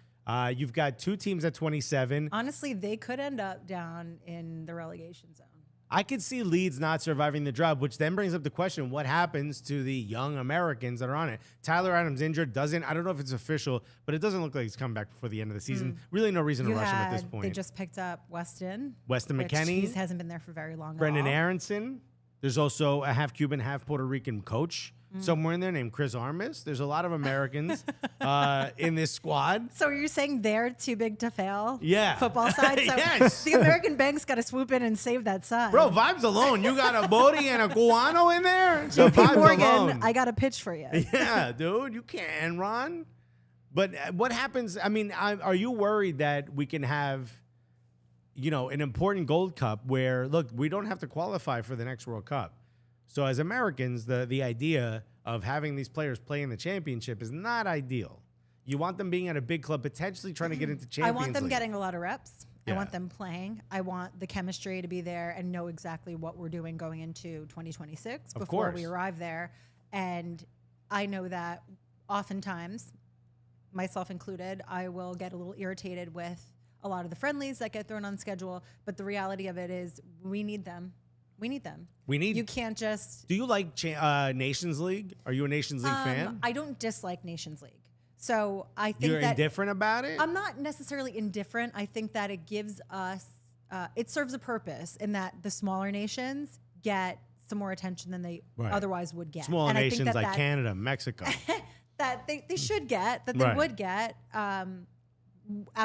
Speaker 1: You've got 2 teams at 27.
Speaker 3: Honestly, they could end up down in the relegation zone.
Speaker 1: I could see Leeds not surviving the drought, which then brings up the question, what happens to the young Americans that are on it? Tyler Adams injured, I don't know if it's official, but it doesn't look like he's coming back before the end of the season. Really no reason to rush him at this point.
Speaker 3: They just picked up Weston
Speaker 1: McKennie.
Speaker 3: He hasn't been there for very long
Speaker 1: Brendan
Speaker 3: at all.
Speaker 1: Aronson. There's also a half Cuban, half Puerto Rican coach somewhere in there named Chris Armas. There's a lot of Americans in this squad.
Speaker 3: So you're saying they're too big to fail?
Speaker 1: Yeah.
Speaker 3: Football side? So
Speaker 1: Yes.
Speaker 3: the American bank's got to swoop in and save that side.
Speaker 1: Bro, vibes alone. You got a Bodie and a Guano in there? So
Speaker 3: JP
Speaker 1: vibes
Speaker 3: Morgan,
Speaker 1: alone.
Speaker 3: I got a pitch for you.
Speaker 1: Yeah, dude. You can, Ron. But what happens? I mean, are you worried that we can have, an important Gold Cup where, look, we don't have to qualify for the next World Cup. So as Americans, the idea of having these players play in the championship is not ideal. You want them being at a big club, potentially trying to get into Champions League.
Speaker 3: I want them getting a lot of reps.
Speaker 1: Yeah.
Speaker 3: I want them playing. I want the chemistry to be there and know exactly what we're doing going into 2026 before we arrive there. And I know that oftentimes, myself included, I will get a little irritated with a lot of the friendlies that get thrown on schedule. But the reality of it is we need them. You can't just...
Speaker 1: Do you like Nations League? Are you a Nations League fan?
Speaker 3: I don't dislike Nations League. So I think
Speaker 1: You're indifferent about it?
Speaker 3: I'm not necessarily indifferent. I think that it gives us... it serves a purpose in that the smaller nations get some more attention than they otherwise would get.
Speaker 1: Smaller nations like Canada, Mexico.
Speaker 3: That they should get, that they would get out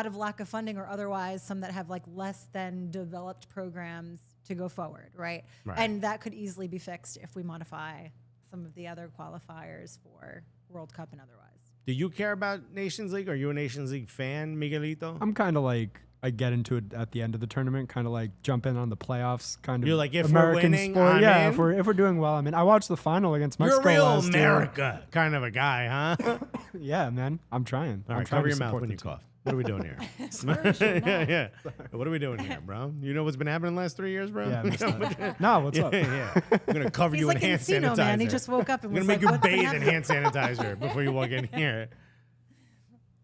Speaker 3: of lack of funding or otherwise, some that have like less than developed programs to go forward, right? And that could easily be fixed if we modify some of the other qualifiers for World Cup and otherwise.
Speaker 1: Do you care about Nations League? Are you a Nations League fan, Miguelito?
Speaker 2: I'm kind of like, I get into it at the end of the tournament, kind of like jump in on the playoffs, kind of.
Speaker 1: You're like, if
Speaker 2: American
Speaker 1: we're winning,
Speaker 2: sport.
Speaker 1: I'm
Speaker 2: yeah,
Speaker 1: in?
Speaker 2: if we're doing well, I'm in. I watched the final against Mexico.
Speaker 1: You're a real
Speaker 2: last
Speaker 1: America kind of a guy, huh?
Speaker 2: Yeah, man, I'm trying.
Speaker 1: All right, cover your mouth when you cough. What are we doing here? Yeah. What are we doing here, bro? You know what's been happening the last 3 years, bro?
Speaker 2: Yeah, I missed that. No, what's up?
Speaker 1: Yeah. I'm going to cover you in hand
Speaker 3: Encino,
Speaker 1: sanitizer.
Speaker 3: man. He just woke up and
Speaker 1: I'm
Speaker 3: was
Speaker 1: going to make
Speaker 3: like,
Speaker 1: you bathe in hand sanitizer before you walk in here.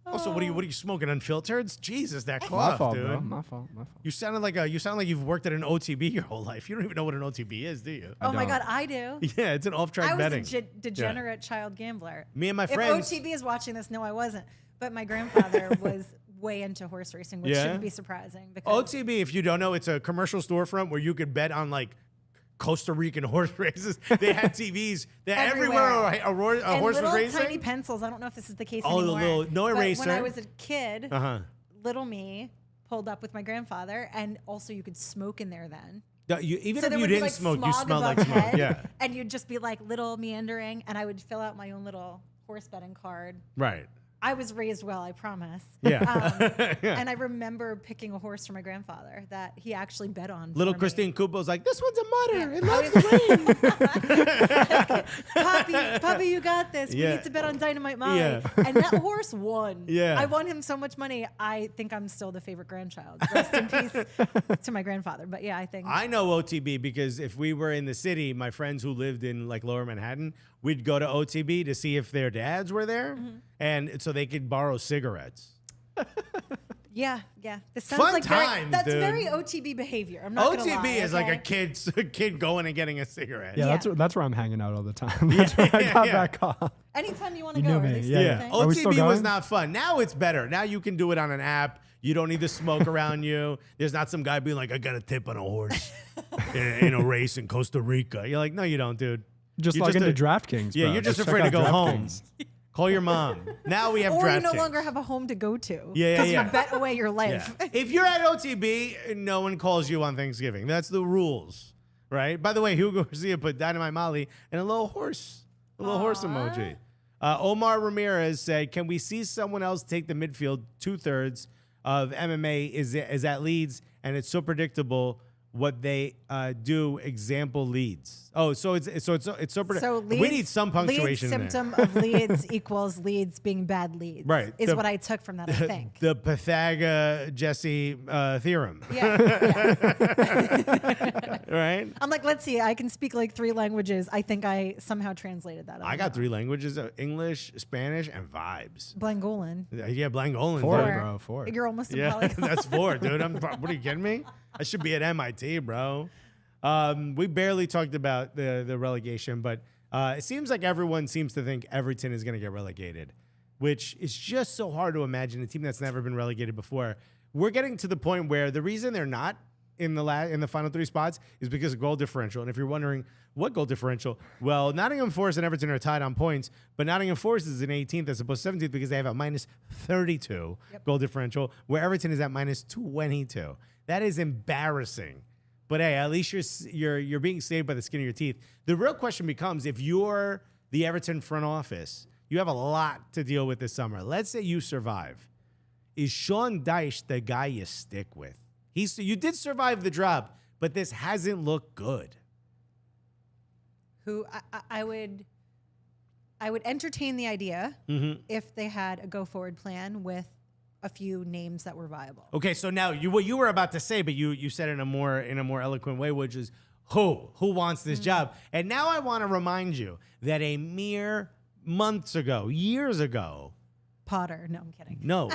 Speaker 1: Also, what are you smoking? Unfiltered? Jesus, that cough,
Speaker 2: My fault,
Speaker 1: dude.
Speaker 2: bro. My fault.
Speaker 1: You sound like you've worked at an OTB your whole life. You don't even know what an OTB is, do you?
Speaker 3: Oh my God, I do.
Speaker 1: Yeah, it's an off-track betting.
Speaker 3: I was a degenerate child gambler.
Speaker 1: Me and my friends.
Speaker 3: If OTB is watching this, no, I wasn't. But my grandfather was way into horse racing, which shouldn't be surprising. Because
Speaker 1: OTB, if you don't know, it's a commercial storefront where you could bet on like Costa Rican horse races. They had TVs. They're everywhere. A horse was racing.
Speaker 3: Tiny pencils. I don't know if this is the case
Speaker 1: Oh,
Speaker 3: anymore.
Speaker 1: the little no eraser.
Speaker 3: When I was a kid, little me pulled up with my grandfather, and also you could smoke in there then.
Speaker 1: Even if you didn't smoke, you smelled like smoke. Yeah.
Speaker 3: And you'd just be like little meandering, and I would fill out my own little horse betting card.
Speaker 1: Right.
Speaker 3: I was raised well, I promise.
Speaker 1: Yeah.
Speaker 3: And I remember picking a horse for my grandfather that he actually bet on.
Speaker 1: Little Christine Cupo's like, this one's a mutter. It loves the
Speaker 3: rain. Poppy, you got this. We need to bet on Dynamite Molly.
Speaker 1: Yeah.
Speaker 3: And that horse won.
Speaker 1: Yeah.
Speaker 3: I won him so much money. I think I'm still the favorite grandchild. Rest in peace to my grandfather. But yeah, I think.
Speaker 1: I know OTB because if we were in the city, my friends who lived in like Lower Manhattan, we'd go to OTB to see if their dads were there. And so they could borrow cigarettes.
Speaker 3: Yeah. This sounds
Speaker 1: Fun
Speaker 3: like
Speaker 1: times,
Speaker 3: that's
Speaker 1: dude.
Speaker 3: very OTB behavior. I'm not gonna lie,
Speaker 1: OTB is like
Speaker 3: okay?
Speaker 1: a kid going and getting a cigarette.
Speaker 2: Yeah, that's where I'm hanging out all the time. That's where I got that call.
Speaker 3: Anytime you want to
Speaker 2: You
Speaker 3: go,
Speaker 2: know
Speaker 3: or
Speaker 2: me,
Speaker 3: at least
Speaker 2: yeah.
Speaker 3: anything.
Speaker 2: Are we still
Speaker 1: OTB was
Speaker 2: going?
Speaker 1: not fun. Now it's better. Now you can do it on an app. You don't need the smoke around you. There's not some guy being like, I got a tip on a horse in a race in Costa Rica. You're like, no, you don't, dude.
Speaker 2: Just
Speaker 1: You're
Speaker 2: log into
Speaker 1: a-
Speaker 2: DraftKings.
Speaker 1: Yeah,
Speaker 2: bro.
Speaker 1: you're just
Speaker 2: check
Speaker 1: afraid to
Speaker 2: out
Speaker 1: go home.
Speaker 2: DraftKings.
Speaker 1: Call your mom. Now we have
Speaker 3: Or you no
Speaker 1: DraftKings.
Speaker 3: longer have a home to go to.
Speaker 1: Yeah.
Speaker 3: Because you bet away your life.
Speaker 1: Yeah. If you're at OTB, no one calls you on Thanksgiving. That's the rules, right? By the way, Hugo Garcia put Dynamite Molly and a little horse emoji. Omar Ramirez said, can we see someone else take the midfield? 2/3 of MMA is at Leeds, and it's so predictable what they do. Example, Leeds. Oh, so it's so predictable.
Speaker 3: So
Speaker 1: we need some punctuation in
Speaker 3: Leeds symptom of Leeds equals Leeds being bad Leeds.
Speaker 1: Right.
Speaker 3: Is what I took from that, I think.
Speaker 1: The Pythagor-Jesse theorem.
Speaker 3: Yeah.
Speaker 1: Right?
Speaker 3: I'm like, let's see. I can speak like 3 languages. I think I somehow translated that.
Speaker 1: I got 3 languages: English, Spanish, and vibes.
Speaker 3: Blangolan.
Speaker 1: Yeah, Blangolan.
Speaker 2: 4,
Speaker 1: dude.
Speaker 2: bro. 4.
Speaker 3: You're almost a
Speaker 1: Yeah,
Speaker 3: polyglot.
Speaker 1: that's 4, dude. What are you kidding me? I should be at MIT, bro. We barely talked about the relegation, but it seems like everyone seems to think Everton is going to get relegated, which is just so hard to imagine a team that's never been relegated before. We're getting to the point where the reason they're not in the final 3 spots is because of goal differential. And if you're wondering what goal differential, well, Nottingham Forest and Everton are tied on points, but Nottingham Forest is in 18th as opposed to 17th because they have a minus 32 goal differential, where Everton is at minus 22. That is embarrassing. But hey, at least you're being saved by the skin of your teeth. The real question becomes, if you're the Everton front office, you have a lot to deal with this summer. Let's say you survive. Is Sean Dyche the guy you stick with? You did survive the drop, but this hasn't looked good.
Speaker 3: Who I would entertain the idea if they had a go forward plan with a few names that were viable.
Speaker 1: Okay, so now what you were about to say, but you said it in a more eloquent way, which is who wants this job. And now I want to remind you that a mere years ago,
Speaker 3: Potter. No, I'm kidding.
Speaker 1: no,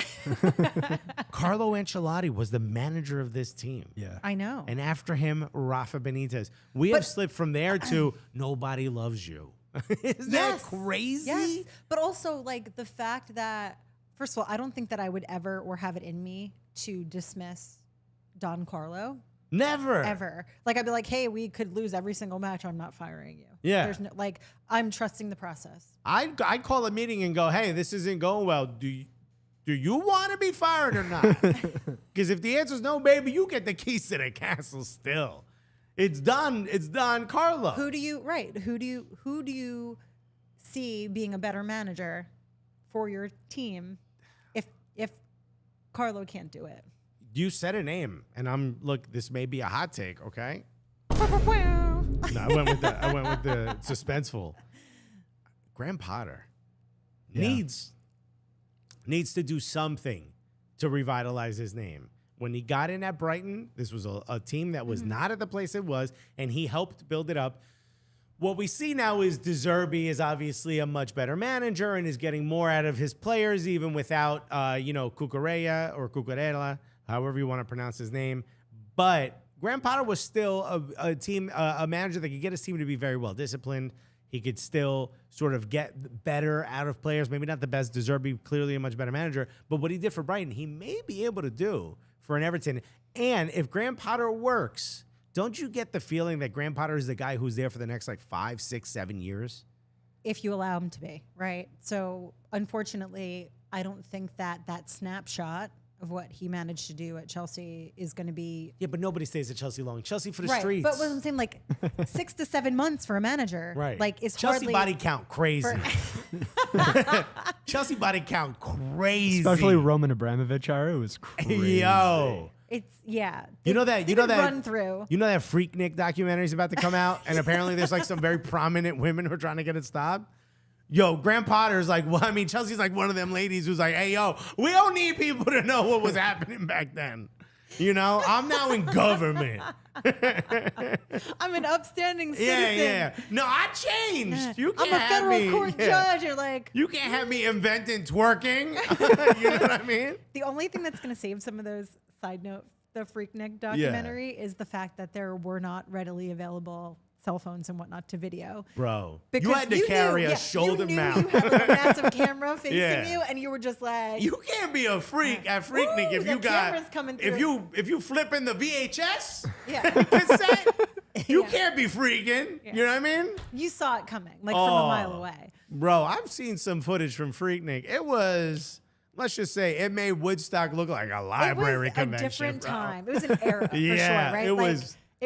Speaker 1: Carlo Ancelotti was the manager of this team.
Speaker 2: Yeah.
Speaker 3: I know.
Speaker 1: And after him, Rafa Benitez. We have slipped from there to nobody loves you. Isn't that crazy?
Speaker 3: Yes. But also, like, the fact that, first of all, I don't think that I would ever or have it in me to dismiss Don Carlo.
Speaker 1: Never.
Speaker 3: Ever. Like, I'd be like, hey, we could lose every single match. I'm not firing you.
Speaker 1: Yeah.
Speaker 3: There's no, like, I'm trusting the process.
Speaker 1: I'd call a meeting and go, hey, this isn't going well. Do you want to be fired or not? Because if the answer is no, baby, you get the keys to the castle still. It's done. It's done, Carlo.
Speaker 3: Who do you see being a better manager for your team if Carlo can't do it?
Speaker 1: You said a name, and look, this may be a hot take, okay?
Speaker 3: Wow.
Speaker 1: No, I went with the suspenseful. Graham Potter needs to do something to revitalize his name. When he got in at Brighton, this was a team that was not at the place it was, and he helped build it up. What we see now is De Zerbi is obviously a much better manager and is getting more out of his players, even without, Cucurella, however you want to pronounce his name. But Graham Potter was still a manager that could get his team to be very well disciplined. He could still sort of get better out of players. Maybe not the best. De Zerbi, clearly a much better manager. But what he did for Brighton, he may be able to do for an Everton. And if Graham Potter works, don't you get the feeling that Graham Potter is the guy who's there for the next 5, 6, 7 years?
Speaker 3: If you allow him to be, right? So unfortunately, I don't think that snapshot of what he managed to do at Chelsea is going to be...
Speaker 1: Yeah, but nobody stays at Chelsea long. Chelsea for the
Speaker 3: right.
Speaker 1: streets.
Speaker 3: But what I'm saying, 6 to 7 months for a manager.
Speaker 1: Right.
Speaker 3: Like, it's
Speaker 1: Chelsea
Speaker 3: hardly...
Speaker 1: body count crazy. Chelsea body count crazy.
Speaker 2: Especially Roman Abramovich era, it was crazy.
Speaker 1: Yo.
Speaker 3: It's, yeah.
Speaker 1: You know that
Speaker 3: run through.
Speaker 1: You know that Freaknik documentary is about to come out, and apparently there's some very prominent women who are trying to get it stopped. Yo, Graham Potter's Chelsea's one of them ladies who's like, hey, yo, we don't need people to know what was happening back then. You know, I'm now in government.
Speaker 3: I'm an upstanding citizen.
Speaker 1: Yeah. No, I changed. You can't
Speaker 3: I'm a federal
Speaker 1: have
Speaker 3: court judge. You're
Speaker 1: you can't have me inventing twerking. You know what I mean?
Speaker 3: The only thing that's going to save some of those, side note, the Freaknik documentary is the fact that there were not readily available cell phones and whatnot to video.
Speaker 1: Bro,
Speaker 3: Because
Speaker 1: you had to carry a shoulder mount.
Speaker 3: You had a massive camera facing you, and you were just like,
Speaker 1: you can't be a freak at Freaknik if you
Speaker 3: camera's coming through.
Speaker 1: if you flipping the VHS
Speaker 3: yeah,
Speaker 1: cassette, you
Speaker 3: Yeah.
Speaker 1: can't be freaking.
Speaker 3: Yeah.
Speaker 1: You know what I mean?
Speaker 3: you saw it coming from a mile away.
Speaker 1: Bro, I've seen some footage from Freaknik. It was, let's just say, it made Woodstock look like a library convention.
Speaker 3: It was a different
Speaker 1: bro.
Speaker 3: time. It was an era for
Speaker 1: Yeah,
Speaker 3: sure, right?
Speaker 1: it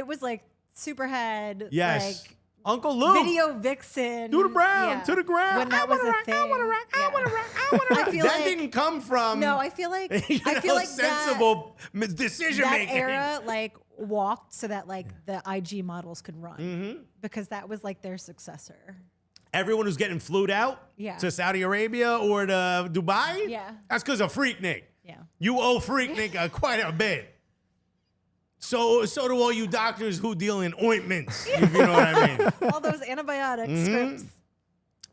Speaker 1: was
Speaker 3: Superhead.
Speaker 1: Yes. Uncle Luke.
Speaker 3: Video vixen.
Speaker 1: To the ground, to the ground.
Speaker 3: When that was a thing.
Speaker 1: I want to rock, I want to rock, I want to rock.
Speaker 3: I feel
Speaker 1: that
Speaker 3: like,
Speaker 1: didn't come from.
Speaker 3: No, I feel like
Speaker 1: sensible decision
Speaker 3: that
Speaker 1: making.
Speaker 3: era like walked so that like the IG models could run because that was like their successor.
Speaker 1: Everyone who's getting flued out to Saudi Arabia or to Dubai, that's because of Freaknik.
Speaker 3: Yeah.
Speaker 1: You owe Freaknik quite a bit. So do all you doctors who deal in ointments, if you know what I mean.
Speaker 3: All those antibiotic scripts.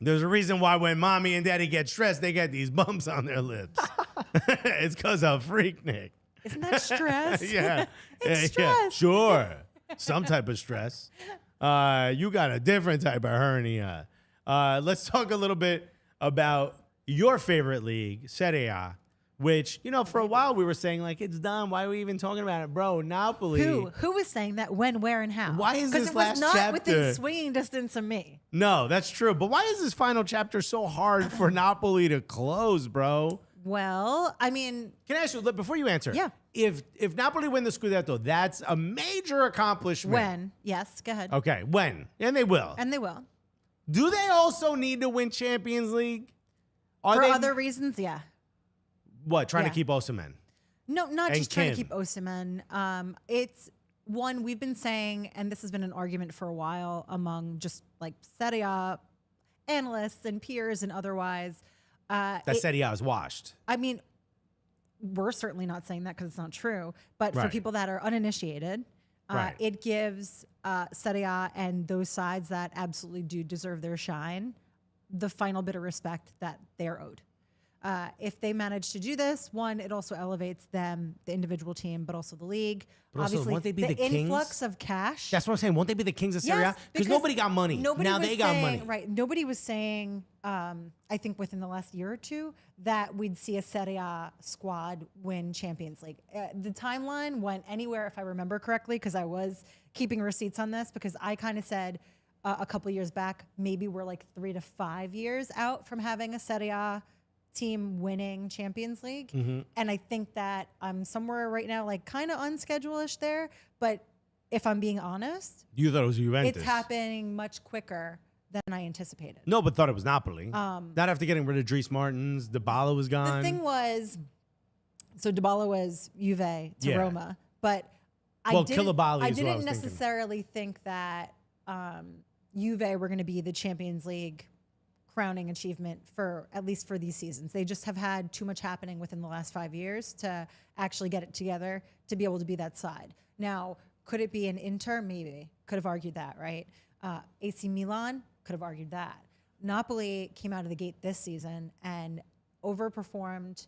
Speaker 1: There's a reason why when mommy and daddy get stressed, they get these bumps on their lips. It's because of Freaknik.
Speaker 3: Isn't that stress?
Speaker 1: Yeah.
Speaker 3: It's stress.
Speaker 1: Yeah, sure. Some type of stress. You got a different type of hernia. Let's talk a little bit about your favorite league, Serie A, which, for a while we were saying, like, it's done. Why are we even talking about it? Bro, Napoli.
Speaker 3: Who was saying that? When, where, and how?
Speaker 1: Why is this last
Speaker 3: chapter? Because it was not
Speaker 1: chapter
Speaker 3: within swinging distance of me.
Speaker 1: No, that's true. But why is this final chapter so hard for Napoli to close, bro?
Speaker 3: Well, I mean...
Speaker 1: Can I ask you, before you answer?
Speaker 3: Yeah.
Speaker 1: If Napoli win the Scudetto, that's a major accomplishment.
Speaker 3: When? Yes, go ahead.
Speaker 1: Okay, when? And they will.
Speaker 3: And they will.
Speaker 1: Do they also need to win Champions League?
Speaker 3: For other reasons, yeah.
Speaker 1: What, trying to keep Osimhen?
Speaker 3: No, not
Speaker 1: And
Speaker 3: just trying to
Speaker 1: Kim.
Speaker 3: keep Osimhen. It's one we've been saying, and this has been an argument for a while among just like Serie A analysts and peers and otherwise.
Speaker 1: That Serie A is washed.
Speaker 3: I mean, we're certainly not saying that because it's not true. But for
Speaker 1: Right.
Speaker 3: people that are uninitiated,
Speaker 1: Right.
Speaker 3: it gives Serie A and those sides that absolutely do deserve their shine the final bit of respect that they're owed. If they manage to do this, one, it also elevates them, the individual team, but also the league.
Speaker 1: But also,
Speaker 3: Obviously,
Speaker 1: won't they be the
Speaker 3: influx
Speaker 1: kings?
Speaker 3: of cash.
Speaker 1: That's what I'm saying. Won't they be the kings of Serie A?
Speaker 3: Yes,
Speaker 1: Because nobody got money.
Speaker 3: Nobody
Speaker 1: Now
Speaker 3: was
Speaker 1: they got
Speaker 3: saying,
Speaker 1: money.
Speaker 3: Right. Nobody was saying, I think within the last year or two, that we'd see a Serie A squad win Champions League. The timeline went anywhere, if I remember correctly, because I was keeping receipts on this, because I kind of said a couple years back, maybe we're like 3 to 5 years out from having a Serie A team winning Champions League. And I think that I'm somewhere right now, like kind of unschedule-ish there. But if I'm being honest,
Speaker 1: You thought it was Juventus.
Speaker 3: it's happening much quicker than I anticipated.
Speaker 1: No, but thought it was Napoli. Not after getting rid of Dries Martins. Dybala was gone.
Speaker 3: The thing was, so Dybala was Juve to Roma, but
Speaker 1: Well,
Speaker 3: I didn't
Speaker 1: Koulibaly is what I was thinking.
Speaker 3: necessarily think that Juve were going to be the Champions League crowning achievement for at least for these seasons. They just have had too much happening within the last 5 years to actually get it together to be able to be that side. Now, could it be an Inter? Maybe. Could have argued that, right? AC Milan could have argued that. Napoli came out of the gate this season and overperformed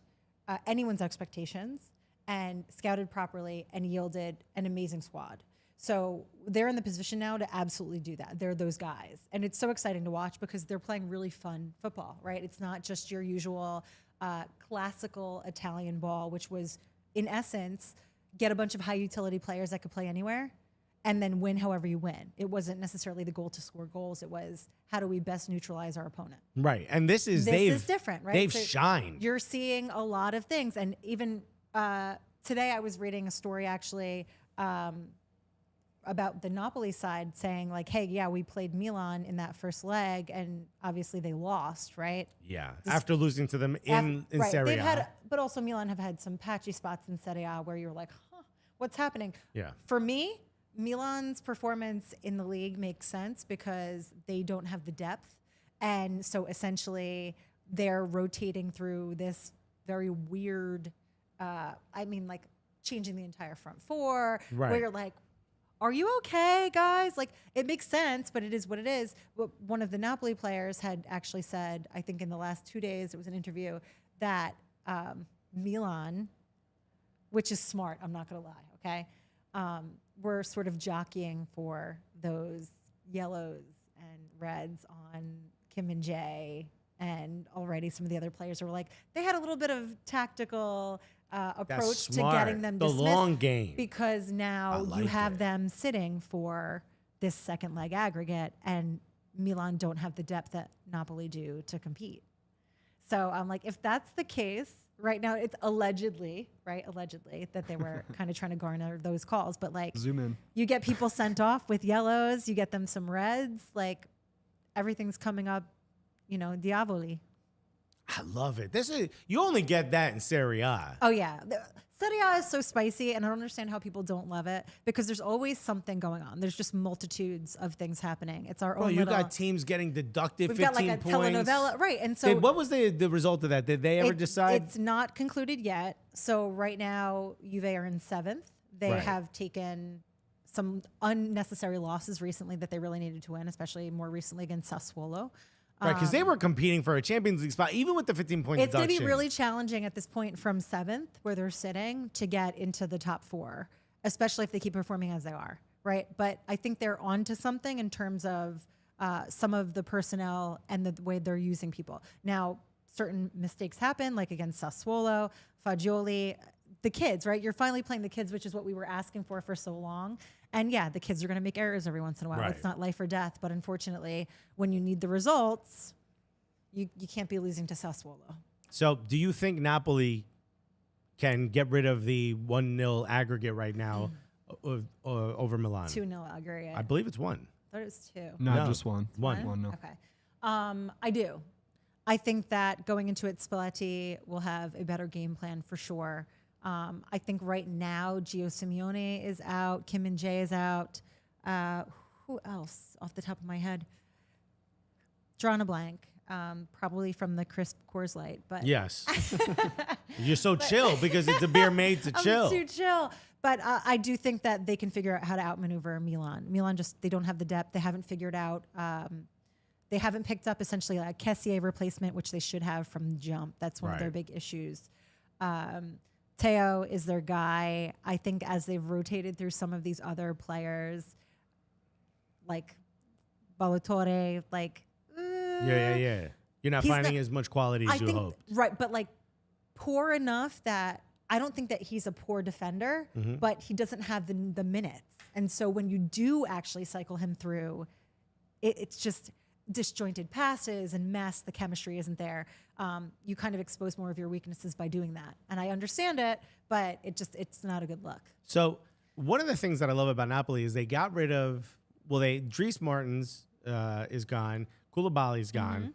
Speaker 3: anyone's expectations and scouted properly and yielded an amazing squad. So they're in the position now to absolutely do that. They're those guys. And it's so exciting to watch because they're playing really fun football, right? It's not just your usual classical Italian ball, which was, in essence, get a bunch of high utility players that could play anywhere and then win however you win. It wasn't necessarily the goal to score goals. It was, how do we best neutralize our opponent?
Speaker 1: Right. And this is
Speaker 3: different, right?
Speaker 1: They've
Speaker 3: So
Speaker 1: shined.
Speaker 3: You're seeing a lot of things. And even today I was reading a story actually about the Napoli side saying like, hey, yeah, we played Milan in that first leg and obviously they lost, right?
Speaker 1: Yeah. After losing to them in Serie A.
Speaker 3: But also Milan have had some patchy spots in Serie A where you're like, huh, what's happening?
Speaker 1: Yeah.
Speaker 3: For me, Milan's performance in the league makes sense because they don't have the depth. And so essentially they're rotating through this very weird, like changing the entire front four,
Speaker 1: Right.
Speaker 3: where you're like, are you okay, guys? Like, it makes sense, but it is what it is. But one of the Napoli players had actually said, I think in the last 2 days, it was an interview, that Milan, which is smart, I'm not going to lie, okay? We're sort of jockeying for those yellows and reds on Kim and Jay, and already some of the other players were like, they had a little bit of tactical approach to getting them dismissed.
Speaker 1: The long game.
Speaker 3: Because now you have them sitting for this second leg aggregate, and Milan don't have the depth that Napoli do to compete. So I'm like, if that's the case, right now it's allegedly that they were kind of trying to garner those calls. But like,
Speaker 2: zoom in.
Speaker 3: You get people sent off with yellows, you get them some reds, like everything's coming up, diavoli.
Speaker 1: I love it. You only get that in Serie A.
Speaker 3: Oh yeah. Serie A is so spicy, and I don't understand how people don't love it because there's always something going on. There's just multitudes of things happening. It's our own.
Speaker 1: You got teams getting deducted.
Speaker 3: We've
Speaker 1: 15
Speaker 3: got like a
Speaker 1: points.
Speaker 3: telenovela, right? And so,
Speaker 1: what was the result of that? Did they ever decide?
Speaker 3: It's not concluded yet. So right now, Juve are in 7th. They have taken some unnecessary losses recently that they really needed to win, especially more recently against Sassuolo.
Speaker 1: Right, because they were competing for a Champions League spot, even with the 15-point
Speaker 3: It's going
Speaker 1: deduction.
Speaker 3: to be really challenging at this point from 7th, where they're sitting, to get into the top 4, especially if they keep performing as they are, right? But I think they're onto something in terms of some of the personnel and the way they're using people. Now, certain mistakes happen, like against Sassuolo, Fagioli, the kids, right? You're finally playing the kids, which is what we were asking for so long. And yeah, the kids are going to make errors every once in a while.
Speaker 1: Right.
Speaker 3: It's not life or death. But unfortunately, when you need the results, you can't be losing to Sassuolo.
Speaker 1: So do you think Napoli can get rid of the 1-0 aggregate right now over Milan?
Speaker 3: 2-0 aggregate.
Speaker 1: I believe it's 1.
Speaker 3: I thought it was 2.
Speaker 2: No, just 1.
Speaker 1: 1.
Speaker 2: No.
Speaker 3: Okay. I do. I think that going into it, Spalletti will have a better game plan for sure. I think right now, Gio Simeone is out. Kim Min-jae is out. Who else off the top of my head? Drawing a blank. Probably from the crisp Coors Light. But
Speaker 1: Yes. You're so chill because it's a beer made to chill.
Speaker 3: I'm too chill. But I do think that they can figure out how to outmaneuver Milan. Milan they don't have the depth. They haven't figured out. They haven't picked up essentially a Kessier replacement, which they should have from the jump. That's one of their big issues. Teo is their guy. I think as they've rotated through some of these other players, like Ballatore,
Speaker 1: Yeah. You're not finding as much quality as you hoped.
Speaker 3: Right, but like poor enough that I don't think that he's a poor defender, but he doesn't have the minutes. And so when you do actually cycle him through, it's just disjointed passes and mess. The chemistry isn't there. You kind of expose more of your weaknesses by doing that. And I understand it, but it's not a good look.
Speaker 1: So one of the things that I love about Napoli is they got rid of, Dries Martins is gone. Koulibaly's gone.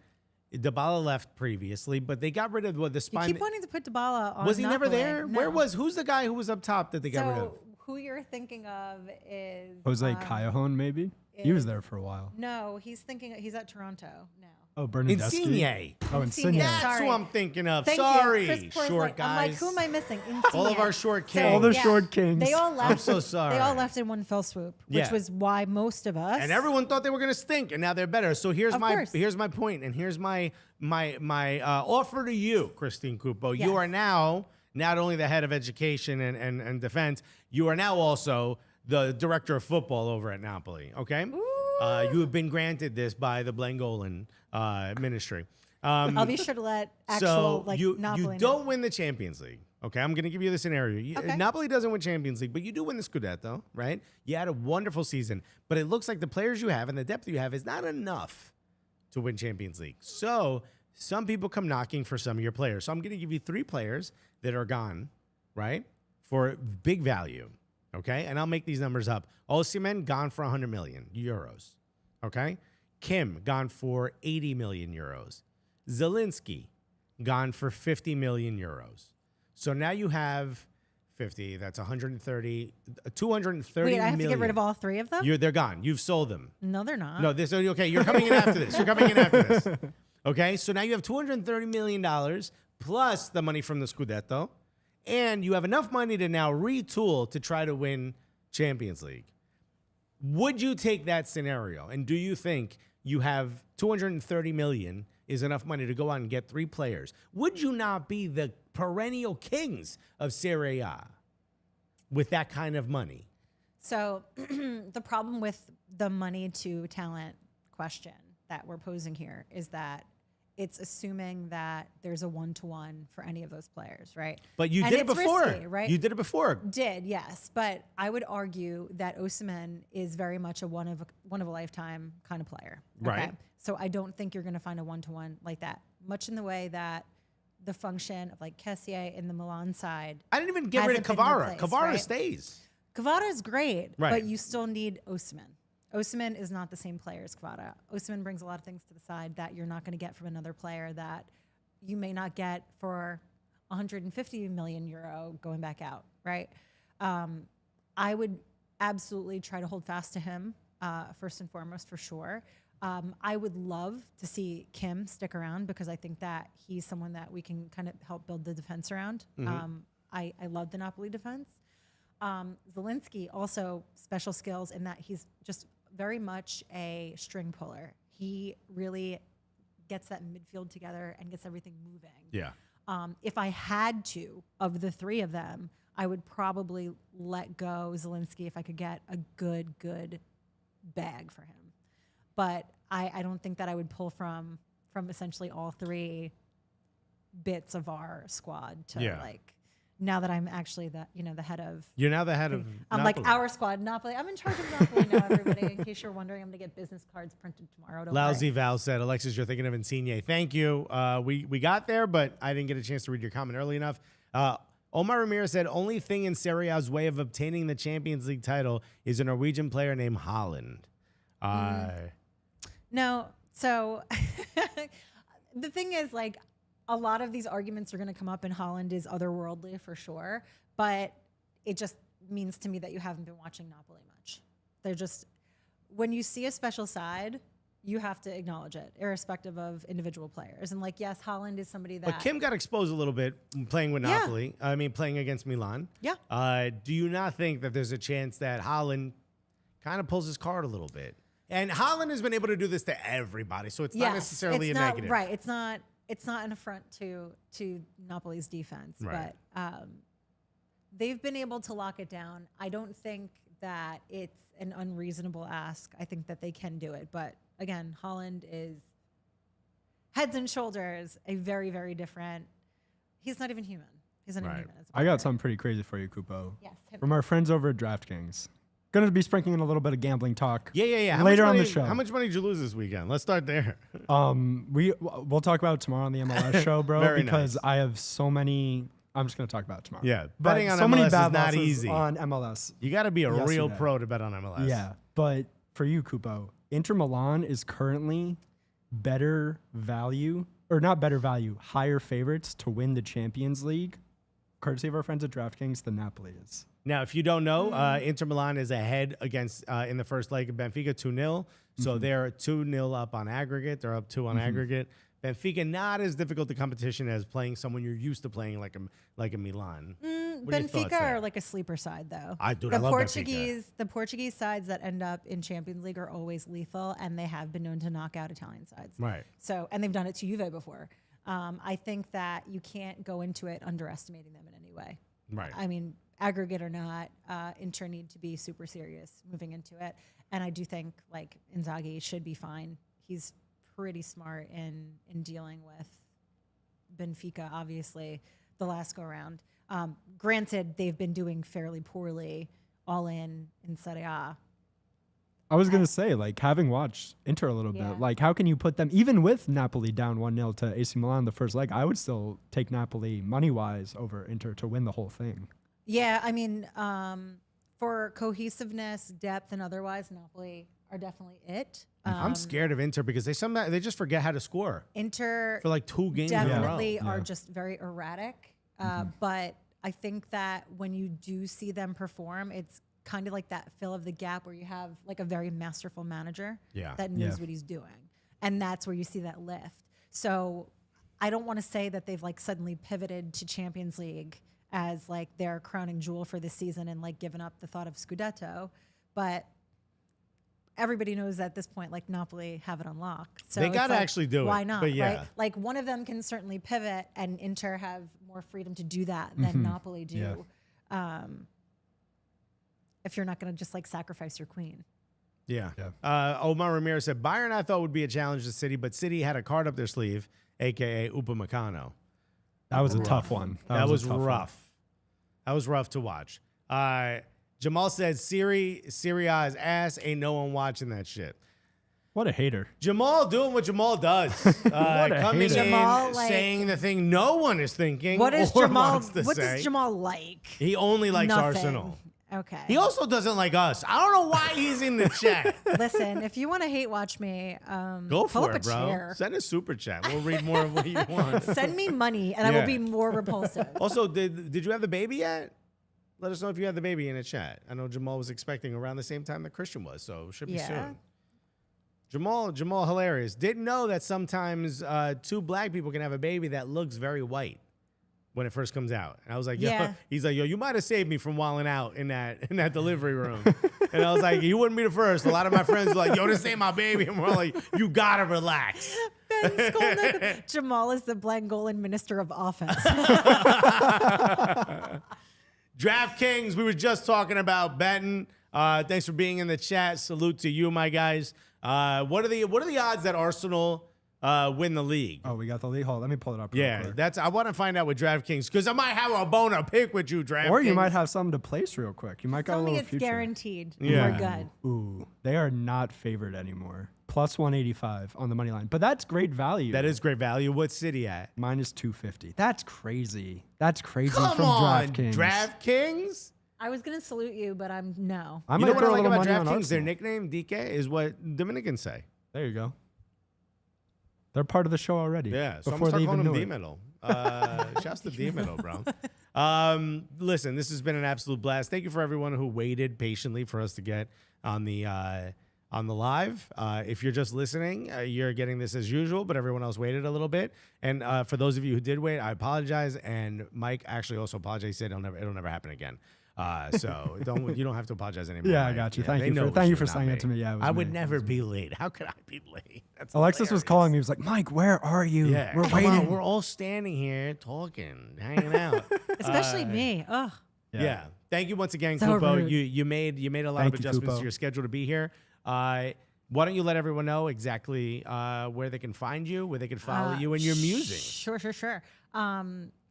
Speaker 1: Dybala left previously, but they got rid of the spine.
Speaker 3: You keep wanting to put Dybala on.
Speaker 1: Was he never
Speaker 3: Napoli.
Speaker 1: there?
Speaker 3: No.
Speaker 1: Who's the guy who was up top that they got rid of?
Speaker 3: Who you're thinking of is
Speaker 2: Jose Callejon, maybe? He was there for a while.
Speaker 3: No, he's at Toronto now.
Speaker 2: Oh, Bernardeschi?
Speaker 1: Insigne.
Speaker 2: Oh, Insigne.
Speaker 1: That's
Speaker 3: Sorry.
Speaker 1: who I'm thinking of.
Speaker 3: Thank
Speaker 1: Sorry,
Speaker 3: you. Chris Portland.
Speaker 1: short guys.
Speaker 3: I'm like, who am I missing?
Speaker 1: All of
Speaker 3: Insigne.
Speaker 1: our short kings.
Speaker 2: All the short kings.
Speaker 3: They all left.
Speaker 1: I'm so sorry.
Speaker 3: They all left in one fell swoop, which
Speaker 1: Yeah.
Speaker 3: was why most of us.
Speaker 1: And everyone thought they were going to stink, and now they're better. So here's
Speaker 3: Of
Speaker 1: my
Speaker 3: course.
Speaker 1: point, and here's my offer to you, Christine Cupo.
Speaker 3: Yes.
Speaker 1: You are now not only the head of education and defense, you are now also the director of football over at Napoli. Okay, you have been granted this by the Blangolan ministry.
Speaker 3: I'll be sure to let actual
Speaker 1: you
Speaker 3: Napoli
Speaker 1: don't
Speaker 3: know.
Speaker 1: win the Champions League. Okay, I'm going to give you the scenario.
Speaker 3: Okay.
Speaker 1: Napoli doesn't win Champions League, but you do win the Scudetto, right? You had a wonderful season, but it looks like the players you have and the depth you have is not enough to win Champions League. So some people come knocking for some of your players. So I'm going to give you 3 players that are gone, right, for big value, okay? And I'll make these numbers up. Osimhen, gone for 100 million euros, okay? Kim, gone for 80 million euros. Zielinski, gone for 50 million euros. So now you have 50, that's 130, 230
Speaker 3: Wait, I have
Speaker 1: million.
Speaker 3: to get rid of all 3 of them?
Speaker 1: They're gone. You've sold them.
Speaker 3: No, they're not.
Speaker 1: No, okay, you're coming in after this. You're coming in after this. Okay, so now you have $230 million plus the money from the Scudetto, and you have enough money to now retool to try to win Champions League. Would you take that scenario? And do you think you have $230 million is enough money to go out and get 3 players? Would you not be the perennial kings of Serie A with that kind of money?
Speaker 3: So the problem with the money to talent question that we're posing here is that it's assuming that there's a 1-to-1 for any of those players, right?
Speaker 1: But you
Speaker 3: And
Speaker 1: did it
Speaker 3: it's
Speaker 1: before,
Speaker 3: risky, right?
Speaker 1: You did it before.
Speaker 3: Yes, but I would argue that Osimhen is very much a one of a lifetime kind of player. Okay?
Speaker 1: Right.
Speaker 3: So I don't think you're going to find a 1-to-1 like that. much in the way that the function of like Kessié in the Milan side.
Speaker 1: I didn't even get rid of
Speaker 3: hasn't been
Speaker 1: Kvara.
Speaker 3: replaced,
Speaker 1: Kvara
Speaker 3: right?
Speaker 1: stays.
Speaker 3: Kvara is great,
Speaker 1: Right.
Speaker 3: but you still need Osimhen. Osimhen is not the same player as Kvara. Osimhen brings a lot of things to the side that you're not going to get from another player that you may not get for 150 million euro going back out, right? I would absolutely try to hold fast to him, first and foremost, for sure. I would love to see Kim stick around because I think that he's someone that we can kind of help build the defense around. I love the Napoli defense. Zielinski, also special skills in that he's just very much a string puller. He really gets that midfield together and gets everything moving.
Speaker 1: Yeah.
Speaker 3: If I had to, of the three of them, I would probably let go Zielinski if I could get a good bag for him. But I don't think that I would pull from essentially all three bits of our squad to like. Now that I'm actually the head of.
Speaker 1: You're now the head of.
Speaker 3: I'm
Speaker 1: Napoli.
Speaker 3: like our squad, Napoli. I'm in charge of Napoli now, everybody. In case you're wondering, I'm gonna get business cards printed tomorrow. Don't
Speaker 1: Lousy
Speaker 3: worry.
Speaker 1: Val said, Alexis, you're thinking of Insigne. Thank you. We got there, but I didn't get a chance to read your comment early enough. Omar Ramirez said, only thing in Serie A's way of obtaining the Champions League title is a Norwegian player named Haaland.
Speaker 3: No, so the thing is, like, a lot of these arguments are going to come up, and Haaland is otherworldly for sure, but it just means to me that you haven't been watching Napoli much. They're just, when you see a special side, you have to acknowledge it, irrespective of individual players. And like, yes, Haaland is somebody that.
Speaker 1: But Kim got exposed a little bit playing with Napoli. I mean, playing against Milan.
Speaker 3: Yeah.
Speaker 1: Do you not think that there's a chance that Haaland kind of pulls his card a little bit? And Haaland has been able to do this to everybody, so it's not necessarily
Speaker 3: it's
Speaker 1: a
Speaker 3: not,
Speaker 1: negative.
Speaker 3: Right. It's not an affront to Napoli's defense,
Speaker 1: Right.
Speaker 3: but they've been able to lock it down. I don't think that it's an unreasonable ask. I think that they can do it. But again, Haaland is heads and shoulders a very, very different. He's not even human. He's not even human. as a
Speaker 2: I got
Speaker 3: player.
Speaker 2: something pretty crazy for you, Cupo.
Speaker 3: Yes.
Speaker 2: From our friends over at DraftKings. Going to be sprinkling in a little bit of gambling talk.
Speaker 1: Yeah.
Speaker 2: Later on the show.
Speaker 1: How much money did you lose this weekend? Let's start there.
Speaker 2: We'll talk about it tomorrow on the MLS show, bro.
Speaker 1: Very
Speaker 2: because
Speaker 1: nice.
Speaker 2: I have so many. I'm just going to talk about it tomorrow.
Speaker 1: Yeah,
Speaker 2: But
Speaker 1: betting on
Speaker 2: so
Speaker 1: MLS
Speaker 2: many
Speaker 1: is
Speaker 2: bad
Speaker 1: not
Speaker 2: losses
Speaker 1: easy.
Speaker 2: on MLS.
Speaker 1: You got to be a real
Speaker 2: Yesterday.
Speaker 1: pro to bet on MLS.
Speaker 2: Yeah, but for you, Cupo, Inter Milan is currently better value, or not better value, higher favorites to win the Champions League, courtesy of our friends at DraftKings, than Napoli is.
Speaker 1: Now, if you don't know, Inter Milan is ahead against in the first leg of Benfica 2-0. So they're 2-0 up on aggregate. They're up 2 on aggregate. Benfica not as difficult a competition as playing someone you're used to playing like a Milan. What are your thoughts
Speaker 3: Benfica
Speaker 1: there?
Speaker 3: are like a sleeper side, though.
Speaker 1: I love
Speaker 3: The Portuguese sides that end up in Champions League are always lethal, and they have been known to knock out Italian sides.
Speaker 1: Right.
Speaker 3: So, and they've done it to Juve before. I think that you can't go into it underestimating them in any way.
Speaker 1: Right.
Speaker 3: I mean, aggregate or not, Inter need to be super serious moving into it, and I do think like Inzaghi should be fine. He's pretty smart in dealing with Benfica, obviously, the last go around. Granted, they've been doing fairly poorly all in Serie A.
Speaker 2: I was going to say, like, having watched Inter a little bit, like, how can you put them, even with Napoli down 1-0 to AC Milan the first leg, I would still take Napoli money-wise over Inter to win the whole thing.
Speaker 3: Yeah, I mean, for cohesiveness, depth, and otherwise, Napoli are definitely it.
Speaker 1: I'm scared of Inter because they just forget how to score.
Speaker 3: Inter
Speaker 1: For like 2 games in a row.
Speaker 3: definitely are just very erratic. But I think that when you do see them perform, it's kind of like that fill of the gap where you have like a very masterful manager that knows what he's doing. And that's where you see that lift. So I don't want to say that they've like suddenly pivoted to Champions League as like their crowning jewel for this season and like given up the thought of Scudetto, but everybody knows at this point, like Napoli have it on lock. So
Speaker 1: They
Speaker 3: it's
Speaker 1: gotta
Speaker 3: like,
Speaker 1: actually do it,
Speaker 3: Why not?
Speaker 1: but yeah.
Speaker 3: Right? Like one of them can certainly pivot, and Inter have more freedom to do that than Napoli do. If you're not going to just like sacrifice your queen.
Speaker 1: Yeah. Omar Ramirez said, Bayern I thought would be a challenge to City, but City had a card up their sleeve, a.k.a. Upamecano.
Speaker 2: That was a tough one.
Speaker 1: That was
Speaker 2: a tough
Speaker 1: rough.
Speaker 2: one.
Speaker 1: That was rough to watch. Jamal said, Serie A's ass. Ain't no one watching that shit.
Speaker 2: What a hater.
Speaker 1: Jamal doing what Jamal does. Coming in,
Speaker 3: Jamal,
Speaker 1: saying the thing no one is thinking.
Speaker 3: What is
Speaker 1: or
Speaker 3: Jamal?
Speaker 1: wants to
Speaker 3: What
Speaker 1: say.
Speaker 3: does Jamal like?
Speaker 1: He only likes
Speaker 3: Nothing.
Speaker 1: Arsenal.
Speaker 3: Okay.
Speaker 1: He also doesn't like us. I don't know why he's in the chat.
Speaker 3: Listen, if you want to hate watch me,
Speaker 1: Go
Speaker 3: pull
Speaker 1: for
Speaker 3: up
Speaker 1: it,
Speaker 3: a
Speaker 1: bro.
Speaker 3: chair.
Speaker 1: Send a super chat. We'll read more of what you want.
Speaker 3: Send me money, and I
Speaker 1: Yeah.
Speaker 3: will be more repulsive.
Speaker 1: Also, did you have the baby yet? Let us know if you had the baby in the chat. I know Jamal was expecting around the same time that Christian was, so it should be soon. Jamal, hilarious. Didn't know that sometimes two black people can have a baby that looks very white when it first comes out. And I was like, yo,
Speaker 3: Yeah.
Speaker 1: he's like, yo, you might have saved me from wilding out in that delivery room. And I was like, you wouldn't be the first. A lot of my friends were like, yo, this ain't my baby. And we're all like, you gotta relax.
Speaker 3: Ben Skolnick. Jamal is the Blangolan minister of offense.
Speaker 1: DraftKings, we were just talking about betting. Thanks for being in the chat. Salute to you, my guys. What are the odds that Arsenal win the league?
Speaker 2: Oh, we got the league. Hold on, let me pull it up. real quick.
Speaker 1: I want to find out with DraftKings because I might have a bone to pick with you, DraftKings.
Speaker 2: Or you might have something to place real quick. You might got a
Speaker 3: Tell me
Speaker 2: little
Speaker 3: it's
Speaker 2: future.
Speaker 3: guaranteed.
Speaker 1: Yeah.
Speaker 3: We're good.
Speaker 2: Ooh, they are not favored anymore. Plus 185 on the money line. But that's great value.
Speaker 1: That is great value. What's City at?
Speaker 2: Minus 250. That's crazy. That's crazy
Speaker 1: Come
Speaker 2: from
Speaker 1: on,
Speaker 2: DraftKings.
Speaker 1: DraftKings.
Speaker 3: I was gonna salute you, but I'm no.
Speaker 2: I
Speaker 1: You
Speaker 2: might
Speaker 1: know what I
Speaker 2: throw a
Speaker 1: like
Speaker 2: little
Speaker 1: about
Speaker 2: money on
Speaker 1: DraftKings? Their
Speaker 2: Arsenal.
Speaker 1: nickname, DK, is what Dominicans say.
Speaker 2: There you go. They're part of the show already.
Speaker 1: Yeah, so I'm
Speaker 2: before
Speaker 1: gonna
Speaker 2: they
Speaker 1: start
Speaker 2: even
Speaker 1: calling
Speaker 2: knew
Speaker 1: him
Speaker 2: it.
Speaker 1: D-Middle. Shouts to D-Middle, bro. Listen, this has been an absolute blast. Thank you for everyone who waited patiently for us to get on the live. If you're just listening, you're getting this as usual, but everyone else waited a little bit. And for those of you who did wait, I apologize. And Mike actually also apologized. He said it'll never happen again. So you don't have to apologize anymore.
Speaker 2: Yeah, I
Speaker 1: right?
Speaker 2: got you.
Speaker 1: Yeah,
Speaker 2: Thank
Speaker 1: they
Speaker 2: you
Speaker 1: know
Speaker 2: for
Speaker 1: it was
Speaker 2: saying
Speaker 1: not
Speaker 2: it to me. Yeah, it was
Speaker 1: I would
Speaker 2: me.
Speaker 1: never be late. How could I be late? That's
Speaker 2: Alexis was
Speaker 1: hilarious.
Speaker 2: calling me. He was like, Mike, where are you?
Speaker 1: Yeah,
Speaker 2: We're
Speaker 1: come
Speaker 2: waiting.
Speaker 1: on, we're all standing here talking, hanging out.
Speaker 3: Especially me. Ugh.
Speaker 1: Yeah. Thank you once again,
Speaker 3: So
Speaker 1: Cupo.
Speaker 3: rude.
Speaker 1: You made a lot
Speaker 2: Thank
Speaker 1: of
Speaker 2: you,
Speaker 1: adjustments
Speaker 2: Cupo.
Speaker 1: to your schedule to be here. Why don't you let everyone know exactly where they can find you, where they can follow you and your music?
Speaker 3: Sure.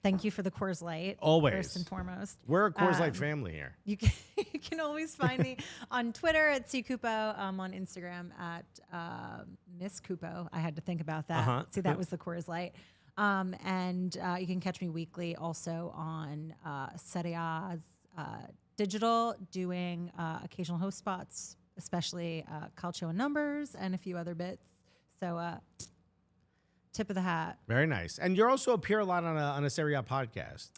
Speaker 3: Thank you for the Coors Light.
Speaker 1: Always.
Speaker 3: First and foremost.
Speaker 1: We're a Coors Light family here.
Speaker 3: You can always find me on Twitter at CCupo, on Instagram at Miss Cupo. I had to think about that. See, that was the Coors Light. And you can catch me weekly also on Serie A digital, doing occasional host spots, especially calcio and numbers and a few other bits. So tip of the hat.
Speaker 1: Very nice. And you also appear a lot on a Serie A podcast.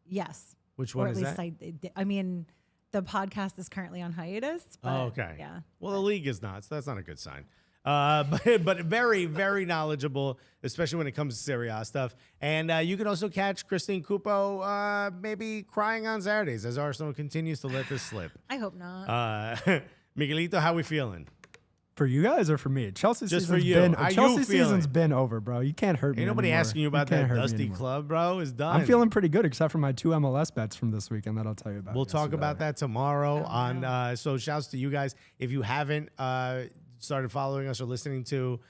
Speaker 3: Yes.
Speaker 1: Which one
Speaker 3: or at
Speaker 1: is
Speaker 3: least
Speaker 1: that?
Speaker 3: I mean, the podcast is currently on hiatus. But
Speaker 1: okay.
Speaker 3: Yeah.
Speaker 1: Well, the league is not, so that's not a good sign. But very, very knowledgeable, especially when it comes to Serie A stuff. And you can also catch Christine Cupo maybe crying on Saturdays as Arsenal continues to let this slip.
Speaker 3: I hope not.
Speaker 1: Miguelito, how we feeling?
Speaker 2: For you guys or for me? Chelsea
Speaker 1: Just for
Speaker 2: season's
Speaker 1: you.
Speaker 2: been
Speaker 1: How you
Speaker 2: Chelsea
Speaker 1: feeling?
Speaker 2: season's been over, bro. You can't hurt me.
Speaker 1: Ain't nobody
Speaker 2: anymore.
Speaker 1: asking you about
Speaker 2: can't
Speaker 1: that
Speaker 2: hurt me
Speaker 1: dusty
Speaker 2: anymore.
Speaker 1: club, bro. It's done.
Speaker 2: I'm feeling pretty good, except for my 2 MLS bets from this weekend that I'll tell you about.
Speaker 1: We'll talk
Speaker 2: yesterday.
Speaker 1: about that tomorrow on. So shouts to you guys. If you haven't started following us or listening to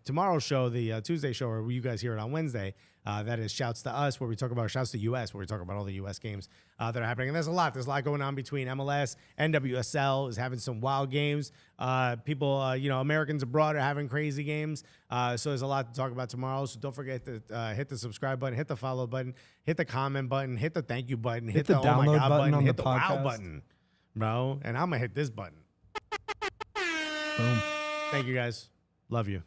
Speaker 1: tomorrow's show, the Tuesday show, or you guys hear it on Wednesday, that is Shouts to Us, where we talk about Shouts to US, where we talk about all the US games that are happening. And there's a lot going on between MLS, NWSL is having some wild games. People, Americans abroad are having crazy games. So there's a lot to talk about tomorrow. So don't forget to hit the subscribe button, hit the follow button, hit the comment button, hit the thank you button, hit the oh my
Speaker 2: download
Speaker 1: God button,
Speaker 2: on
Speaker 1: hit
Speaker 2: the
Speaker 1: the wow
Speaker 2: podcast.
Speaker 1: button, bro. And I'm going to hit this button.
Speaker 2: Boom.
Speaker 1: Thank you guys. Love you.